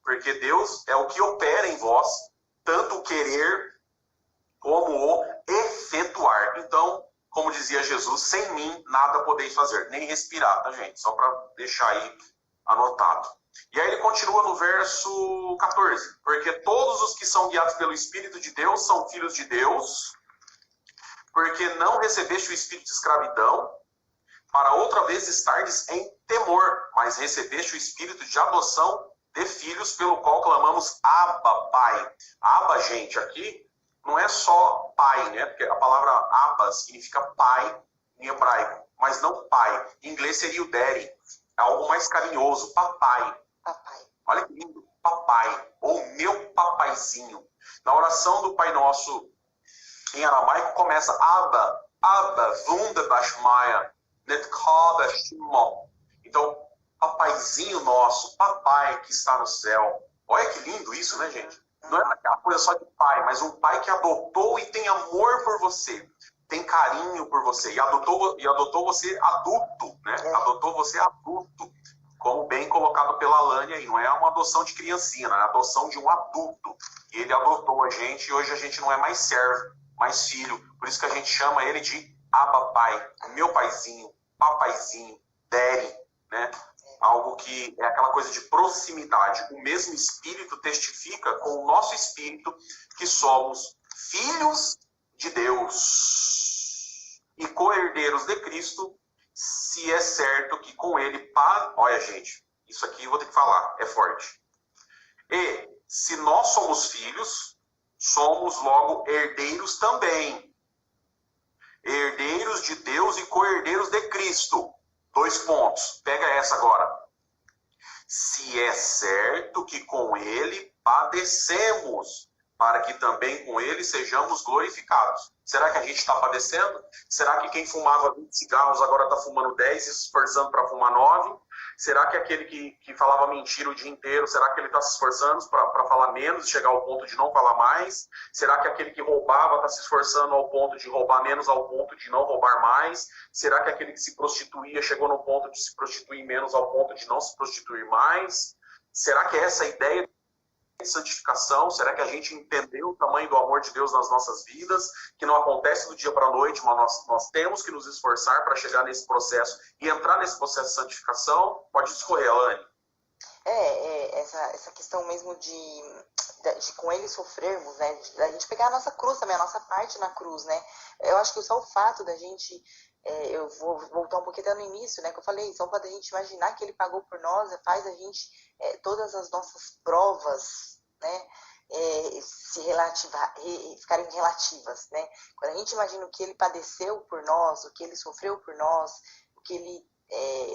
porque Deus é o que opera em vós, tanto o querer como o efetuar. Então, como dizia Jesus, sem mim nada podeis fazer, nem respirar, tá, gente? Só para deixar aí anotado. E aí ele continua no verso 14. Porque todos os que são guiados pelo Espírito de Deus são filhos de Deus, porque não recebeste o espírito de escravidão, para outra vez estardes em temor, mas recebeste o espírito de adoção de filhos, pelo qual clamamos Abba, Pai. Abba, gente, aqui não é só pai, né? Porque a palavra Abba significa pai em hebraico, mas não pai. Em inglês seria o daddy. É algo mais carinhoso, papai. Papai. Olha que lindo, papai, ou meu papaizinho. Na oração do Pai Nosso, em aramaico, começa Abba, Abba, Wunderbashmaya, Netkada Shimo. Então, papaizinho nosso, papai que está no céu. Olha que lindo isso, né, gente? Não é aquela coisa só de pai, mas um pai que adotou e tem amor por você, tem carinho por você, e adotou você adulto, né? Adotou você adulto, como bem colocado pela Alane aí. Não é uma adoção de criancinha, é a adoção de um adulto. E ele adotou a gente, e hoje a gente não é mais servo, mais filho. Por isso que a gente chama ele de Abba Pai, meu paizinho, papaizinho, daddy, né? Algo que é aquela coisa de proximidade. O mesmo Espírito testifica com o nosso Espírito que somos filhos de Deus e co-herdeiros de Cristo, se é certo que com Ele... Olha, gente, isso aqui eu vou ter que falar, é forte. E se nós somos filhos, somos logo herdeiros também. Herdeiros de Deus e co-herdeiros de Cristo. 2 pontos. Pega essa agora. Se é certo que com Ele padecemos, para que também com Ele sejamos glorificados. Será que a gente está padecendo? Será que quem fumava 20 cigarros agora está fumando 10 e se esforçando para fumar 9? Será que aquele que falava mentira o dia inteiro, será que ele está se esforçando para falar menos e chegar ao ponto de não falar mais? Será que aquele que roubava está se esforçando ao ponto de roubar menos, ao ponto de não roubar mais? Será que aquele que se prostituía chegou no ponto de se prostituir menos, ao ponto de não se prostituir mais? Será que é essa a ideia de santificação? Será que a gente entendeu o tamanho do amor de Deus nas nossas vidas, que não acontece do dia para a noite, mas nós temos que nos esforçar para chegar nesse processo e entrar nesse processo de santificação? Pode discorrer, Alane. Essa questão mesmo de com ele sofrermos, né, da gente pegar a nossa cruz também, a nossa parte na cruz, né? Eu acho que só o fato da gente, eu vou voltar um pouquinho até no início, né, que eu falei, só o fato da gente imaginar que ele pagou por nós, faz a gente, todas as nossas provas, né, ficarem relativas, né? Quando a gente imagina o que ele padeceu por nós, o que ele sofreu por nós, o que ele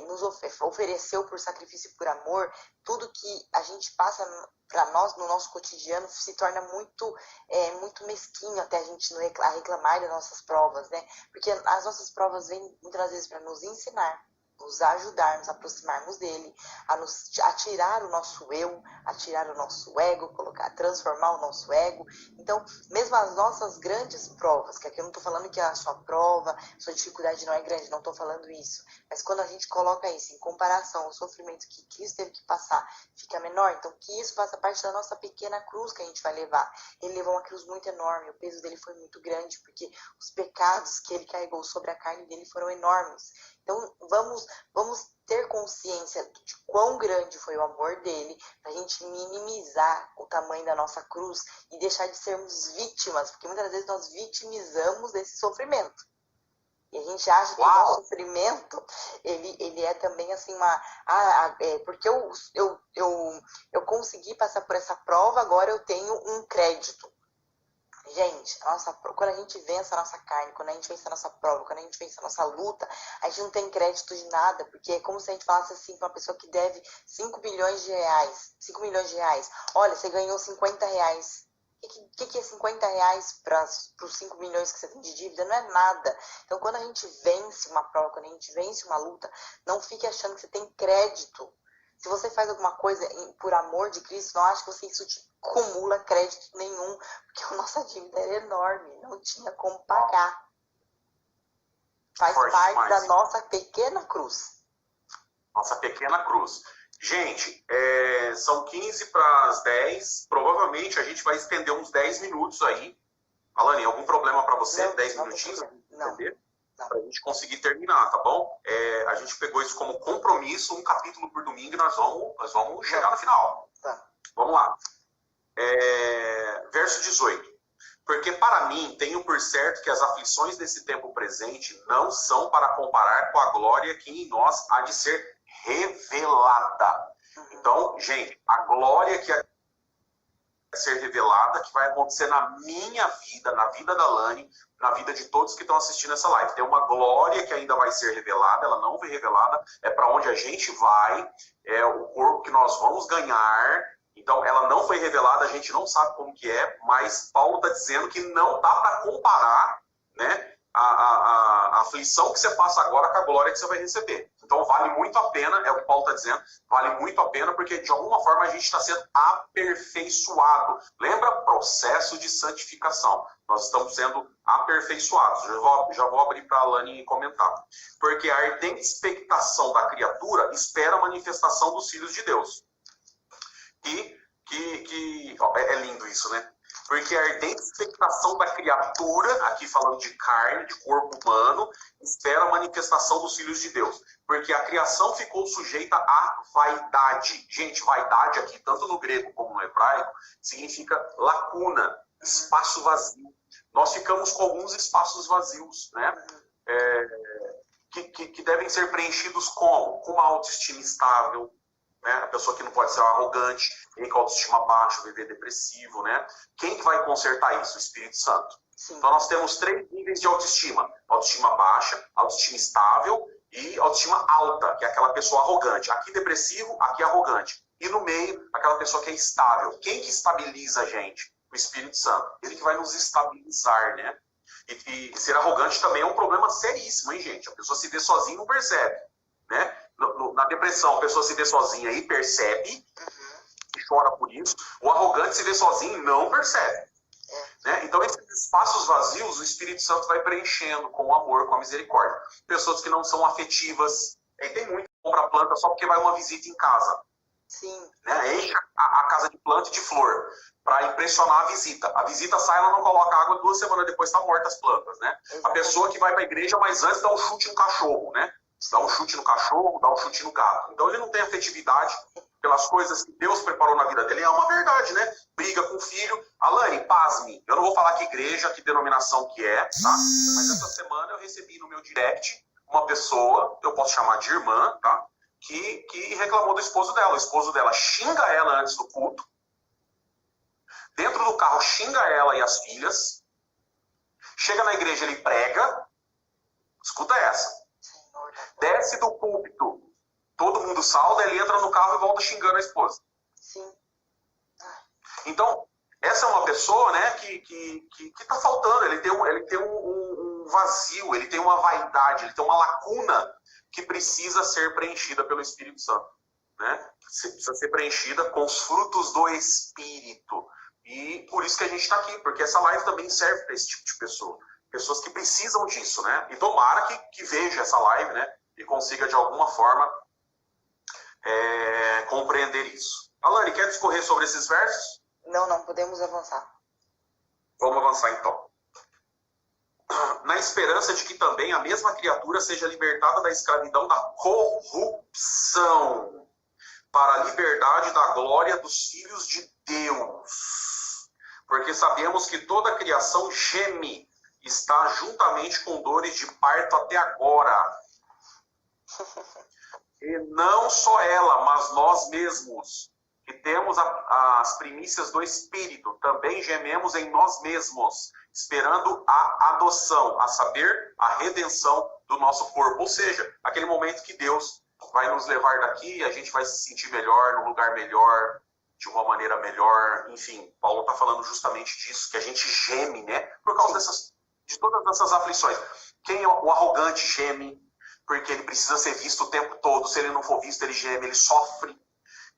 nos ofereceu por sacrifício e por amor, tudo que a gente passa para nós no nosso cotidiano se torna muito mesquinho até a gente a reclamar das nossas provas, né? Porque as nossas provas vêm muitas vezes para nos ensinar, nos ajudar, nos aproximarmos dele, a tirar o nosso eu, a tirar o nosso ego, transformar o nosso ego. Então, mesmo as nossas grandes provas, que aqui eu não estou falando que a sua prova, sua dificuldade não é grande, não estou falando isso, mas quando a gente coloca isso em comparação ao sofrimento que Cristo teve que passar, fica menor, então que isso faça parte da nossa pequena cruz que a gente vai levar. Ele levou uma cruz muito enorme, o peso dele foi muito grande, porque os pecados que ele carregou sobre a carne dele foram enormes. Então, vamos ter consciência de quão grande foi o amor dele, para a gente minimizar o tamanho da nossa cruz e deixar de sermos vítimas, porque muitas vezes nós vitimizamos desse sofrimento. E a gente acha que o sofrimento, ele é também assim porque eu consegui passar por essa prova, agora eu tenho um crédito. Gente, quando a gente vence a nossa carne, quando a gente vence a nossa prova, quando a gente vence a nossa luta, a gente não tem crédito de nada, porque é como se a gente falasse assim para uma pessoa que deve 5 milhões de reais. Olha, você ganhou 50 reais. O que é 50 reais para os 5 milhões que você tem de dívida? Não é nada. Então, quando a gente vence uma prova, quando a gente vence uma luta, não fique achando que você tem crédito. Se você faz alguma coisa por amor de Cristo, não acho que isso te acumula crédito nenhum, porque a nossa dívida era enorme, não tinha como pagar. Faz parte da nossa pequena cruz. Nossa pequena cruz. Gente, são 15 para as 10. Provavelmente a gente vai estender uns 10 minutos aí. Alane, algum problema para você? Não, 10 minutinhos? Não. Para a gente conseguir terminar, tá bom? A gente pegou isso como compromisso, um capítulo por domingo, e nós vamos chegar no final. Tá. Vamos lá. Verso 18. Porque para mim tenho por certo que as aflições desse tempo presente não são para comparar com a glória que em nós há de ser revelada. Então, gente, a glória que há de ser revelada, que vai acontecer na minha vida, na vida da Alane, na vida de todos que estão assistindo essa live. Tem uma glória que ainda vai ser revelada, ela não foi revelada, é para onde a gente vai, é o corpo que nós vamos ganhar. Então, ela não foi revelada, a gente não sabe como que é, mas Paulo está dizendo que não dá para comparar, né, a aflição que você passa agora com a glória que você vai receber. Então, vale muito a pena, é o que Paulo está dizendo, vale muito a pena, porque de alguma forma a gente está sendo aperfeiçoado. Lembra? Processo de santificação. Nós estamos sendo aperfeiçoados. Já vou abrir para a Alane comentar. Porque a ardente expectação da criatura espera a manifestação dos filhos de Deus. É lindo isso, né? Porque a ardente expectação da criatura, aqui falando de carne, de corpo humano, espera a manifestação dos filhos de Deus. Porque a criação ficou sujeita à vaidade. Gente, vaidade aqui, tanto no grego como no hebraico, significa lacuna, espaço vazio. Nós ficamos com alguns espaços vazios, né? Que devem ser preenchidos como? Com uma autoestima estável, né? A pessoa que não pode ser arrogante, nem com autoestima baixa, viver depressivo, né? Quem que vai consertar isso? O Espírito Santo. Sim. Então nós temos 3 níveis de autoestima. Autoestima baixa, autoestima estável e autoestima alta, que é aquela pessoa arrogante. Aqui depressivo, aqui arrogante. E no meio, aquela pessoa que é estável. Quem que estabiliza a gente? O Espírito Santo. Ele que vai nos estabilizar, né? E ser arrogante também é um problema seríssimo, hein, gente? A pessoa se vê sozinha e não percebe, né? Na depressão, a pessoa se vê sozinha e percebe, e chora por isso. O arrogante se vê sozinho e não percebe. Né? Então, esses espaços vazios, o Espírito Santo vai preenchendo com o amor, com a misericórdia. Pessoas que não são afetivas. Tem muito que compra planta só porque vai uma visita em casa. Sim. Né? Enche a casa de planta e de flor para impressionar a visita. A visita sai, ela não coloca água, 2 semanas depois está morta as plantas, né? A pessoa que vai para a igreja, mas antes dá um chute no cachorro, né? Dá um chute no cachorro, dá um chute no gato. Então ele não tem afetividade pelas coisas que Deus preparou na vida dele. É uma verdade, né? Briga com o filho. Alane, pasme. Eu não vou falar que igreja, que denominação que é, tá? Mas essa semana eu recebi no meu direct uma pessoa, eu posso chamar de irmã, tá? Que reclamou do esposo dela. O esposo dela xinga ela antes do culto. Dentro do carro xinga ela e as filhas. Chega na igreja, ele prega. Escuta essa. Desce do púlpito. Todo mundo sauda, ele entra no carro e volta xingando a esposa. Sim. Então, essa é uma pessoa, né, que tá faltando. Ele tem um vazio, ele tem uma vaidade, ele tem uma lacuna que precisa ser preenchida pelo Espírito Santo. Né? Precisa ser preenchida com os frutos do Espírito. E por isso que a gente está aqui, porque essa live também serve para esse tipo de pessoa. Pessoas que precisam disso, né? E tomara que veja essa live, né? E consiga, de alguma forma, compreender isso. Alane, quer discorrer sobre esses versos? Não, podemos avançar. Vamos avançar, então. Na esperança de que também a mesma criatura seja libertada da escravidão da corrupção, para a liberdade da glória dos filhos de Deus. Porque sabemos que toda a criação geme, está juntamente com dores de parto até agora. E não só ela, mas nós mesmos, que temos as primícias do Espírito, também gememos em nós mesmos, esperando a adoção, a saber, a redenção do nosso corpo. Ou seja, aquele momento que Deus vai nos levar daqui e a gente vai se sentir melhor, num lugar melhor, de uma maneira melhor. Enfim, Paulo está falando justamente disso, que a gente geme, né? Por causa de todas essas aflições. Quem é o arrogante geme, porque ele precisa ser visto o tempo todo. Se ele não for visto, ele geme, ele sofre,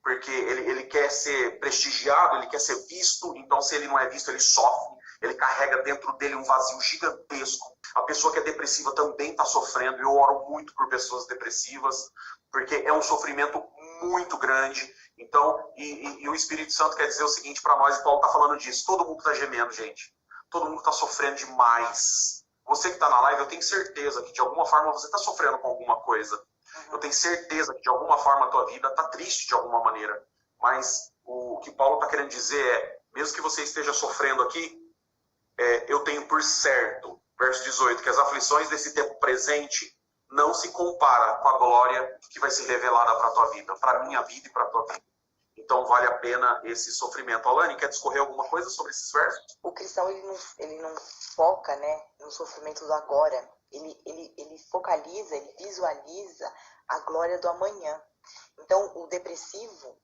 porque ele quer ser prestigiado, ele quer ser visto. Então, se ele não é visto, ele sofre. Ele carrega dentro dele um vazio gigantesco. A pessoa que é depressiva também está sofrendo. Eu oro muito por pessoas depressivas, porque é um sofrimento muito grande. Então, e o Espírito Santo quer dizer o seguinte para nós, e Paulo está falando disso. Todo mundo está gemendo, gente. Todo mundo está sofrendo demais. Você que está na live, eu tenho certeza que de alguma forma você está sofrendo com alguma coisa. Eu tenho certeza que de alguma forma a tua vida está triste de alguma maneira. Mas o que Paulo está querendo dizer é, mesmo que você esteja sofrendo aqui, eu tenho por certo, verso 18, que as aflições desse tempo presente não se compara com a glória que vai ser revelada para a tua vida, para a minha vida e para a tua vida. Então vale a pena esse sofrimento. Alane, quer discorrer alguma coisa sobre esses versos? O cristão ele não foca, né, no sofrimento do agora. Ele focaliza, ele visualiza a glória do amanhã. Então o depressivo,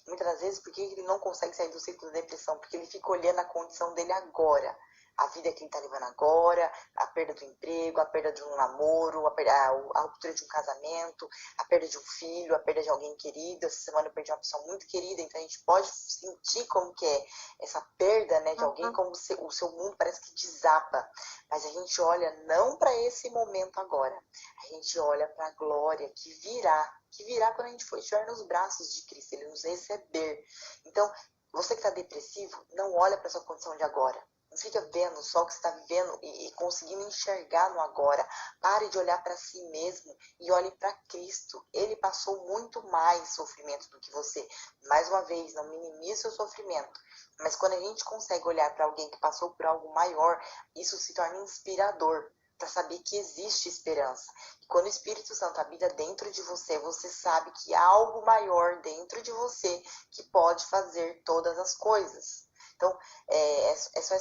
muitas vezes, por que ele não consegue sair do ciclo da depressão? Porque ele fica olhando a condição dele agora. A vida que ele está levando agora, a perda do emprego, a perda de um namoro, a ruptura de um casamento, a perda de um filho, a perda de alguém querido. Essa semana eu perdi uma pessoa muito querida, então a gente pode sentir como que é essa perda, né, de alguém, como o seu mundo parece que desaba. Mas a gente olha não para esse momento agora, a gente olha para a glória que virá quando a gente for estiver nos braços de Cristo, Ele nos receber. Então, Você que está depressivo, não olha para sua condição de agora. Não fica vendo só o que você está vivendo e conseguindo enxergar no agora. Pare de olhar para si mesmo e olhe para Cristo. Ele passou muito mais sofrimento do que você. Mais uma vez, não minimize o sofrimento. Mas quando a gente consegue olhar para alguém que passou por algo maior, isso se torna inspirador para saber que existe esperança. E quando o Espírito Santo habita dentro de você, você sabe que há algo maior dentro de você que pode fazer todas as coisas. Então, é só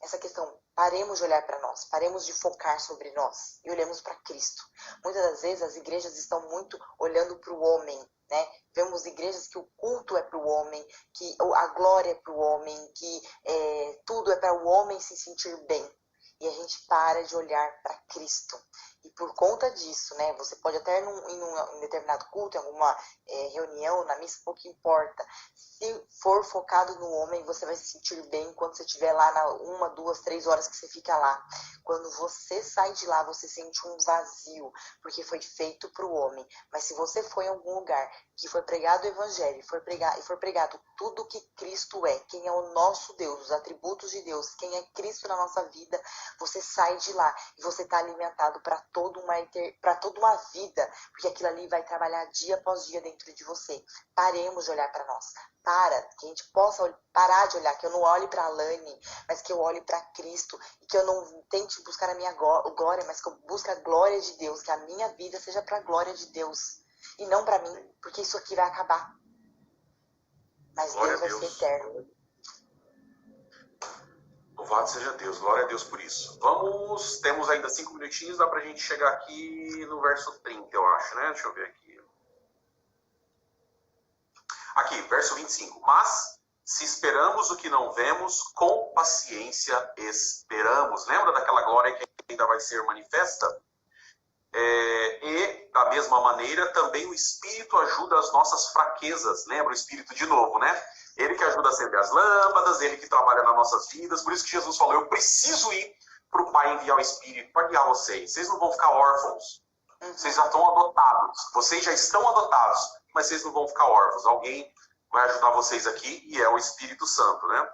essa questão. Paremos de olhar para nós, paremos de focar sobre nós e olhemos para Cristo. Muitas das vezes as igrejas estão muito olhando para o homem, né? Vemos igrejas que o culto é para o homem, que a glória é para o homem, que tudo é para o homem se sentir bem. E a gente para de olhar para Cristo. E por conta disso, né, você pode até ir em determinado culto, em alguma reunião, na missa, pouco importa. Se for focado no homem, você vai se sentir bem quando você estiver lá na 1, 2, 3 horas que você fica lá. Quando você sai de lá, você sente um vazio, porque foi feito para o homem. Mas se você for em algum lugar que foi pregado o evangelho, e for pregado tudo que Cristo é, quem é o nosso Deus, os atributos de Deus, quem é Cristo na nossa vida, você sai de lá e você está alimentado para toda uma vida, porque aquilo ali vai trabalhar dia após dia dentro de você. Paremos de olhar para nós. Que a gente possa parar de olhar, que eu não olhe para a Alane, mas que eu olhe para Cristo, e que eu não tente buscar a minha glória, mas que eu busque a glória de Deus, que a minha vida seja para a glória de Deus, e não para mim, porque isso aqui vai acabar. Mas Deus vai ser eterno. Louvado seja Deus, glória a Deus por isso. Temos ainda 5 minutinhos, dá pra gente chegar aqui no verso 30, eu acho, né? Deixa eu ver aqui. Aqui, verso 25. Mas, se esperamos o que não vemos, com paciência esperamos. Lembra daquela glória que ainda vai ser manifesta? E, da mesma maneira, também o Espírito ajuda as nossas fraquezas. Lembra o Espírito de novo, né? Ele que ajuda a acender as lâmpadas, ele que trabalha nas nossas vidas. Por isso que Jesus falou, eu preciso ir para o Pai enviar o Espírito para guiar vocês. Vocês não vão ficar órfãos. Vocês já estão adotados. Vocês já estão adotados, mas vocês não vão ficar órfãos. Alguém vai ajudar vocês aqui e é o Espírito Santo, né?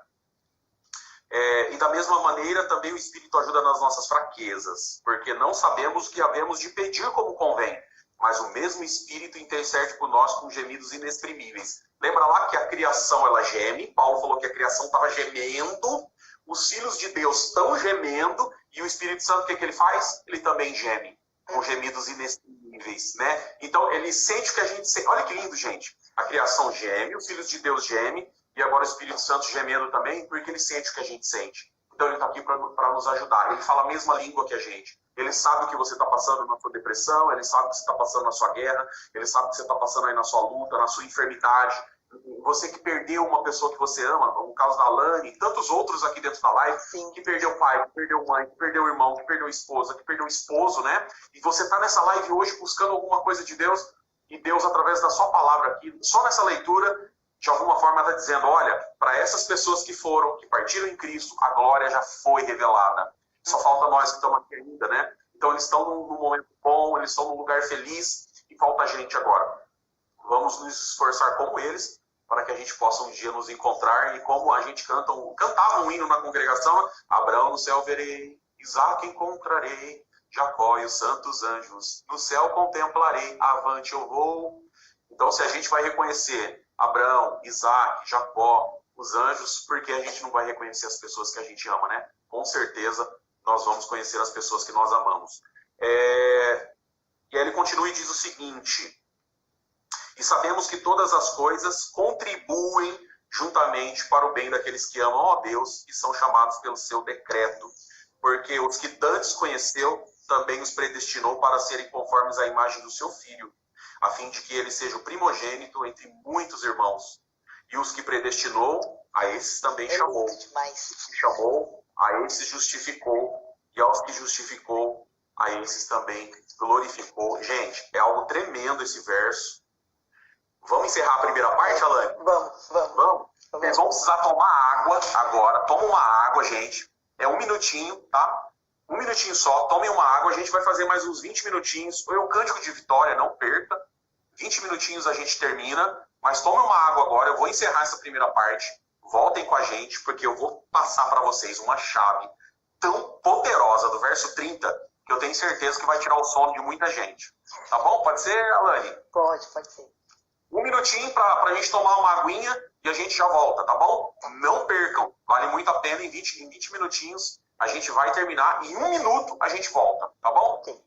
E da mesma maneira, também o Espírito ajuda nas nossas fraquezas, porque não sabemos o que havemos de pedir como convém, mas o mesmo Espírito intercede por nós com gemidos inexprimíveis. Lembra lá que a criação, ela geme, Paulo falou que a criação estava gemendo, os filhos de Deus estão gemendo, e o Espírito Santo, o que ele faz? Ele também geme, com gemidos inexprimíveis, né? Então, ele sente o que a gente sente. Olha que lindo, gente. A criação geme, os filhos de Deus gemem, e agora o Espírito Santo gemendo também, porque ele sente o que a gente sente. Então ele está aqui para nos ajudar. Ele fala a mesma língua que a gente. Ele sabe o que você está passando na sua depressão, ele sabe o que você está passando na sua guerra, ele sabe o que você está passando aí na sua luta, na sua enfermidade. Você que perdeu uma pessoa que você ama, no caso da Alane, e tantos outros aqui dentro da live, Sim. Que perdeu o pai, que perdeu mãe, que perdeu o irmão, que perdeu a esposa, que perdeu o esposo, né? E você está nessa live hoje buscando alguma coisa de Deus, e Deus, através da sua palavra aqui, só nessa leitura, de alguma forma está dizendo, olha, para essas pessoas que partiram em Cristo, a glória já foi revelada. Só falta nós que estamos aqui ainda, né? Então eles estão num momento bom, eles estão num lugar feliz, e falta a gente agora. Vamos nos esforçar como eles, para que a gente possa um dia nos encontrar, e como a gente cantava um hino na congregação, Abraão no céu verei, Isaac encontrarei, Jacó e os santos anjos, no céu contemplarei, avante eu vou. Então se a gente vai reconhecer Abraão, Isaac, Jacó, os anjos, porque a gente não vai reconhecer as pessoas que a gente ama, né? Com certeza nós vamos conhecer as pessoas que nós amamos. E aí ele continua e diz o seguinte, e sabemos que todas as coisas contribuem juntamente para o bem daqueles que amam a Deus e são chamados pelo seu decreto, porque os que dantes conheceu, também os predestinou para serem conformes à imagem do seu Filho, a fim de que ele seja o primogênito entre muitos irmãos. E os que predestinou, a esses também chamou. Chamou, a esses justificou. E aos que justificou, a esses também glorificou. Gente, é algo tremendo esse verso. Vamos encerrar a primeira parte, Alane? Vamos. Vocês vão precisar tomar água agora. Toma uma água, gente. É 1 minutinho, tá? 1 minutinho só. Tomem uma água. A gente vai fazer mais uns 20 minutinhos. Foi o cântico de vitória, não perca. 20 minutinhos a gente termina, mas tome uma água agora, eu vou encerrar essa primeira parte, voltem com a gente, porque eu vou passar para vocês uma chave tão poderosa do verso 30, que eu tenho certeza que vai tirar o sono de muita gente. Tá bom? Pode ser, Alane? Pode ser. Um minutinho para a gente tomar uma aguinha e a gente já volta, tá bom? Não percam, vale muito a pena, em 20 minutinhos a gente vai terminar, em 1 minuto a gente volta, tá bom? Ok.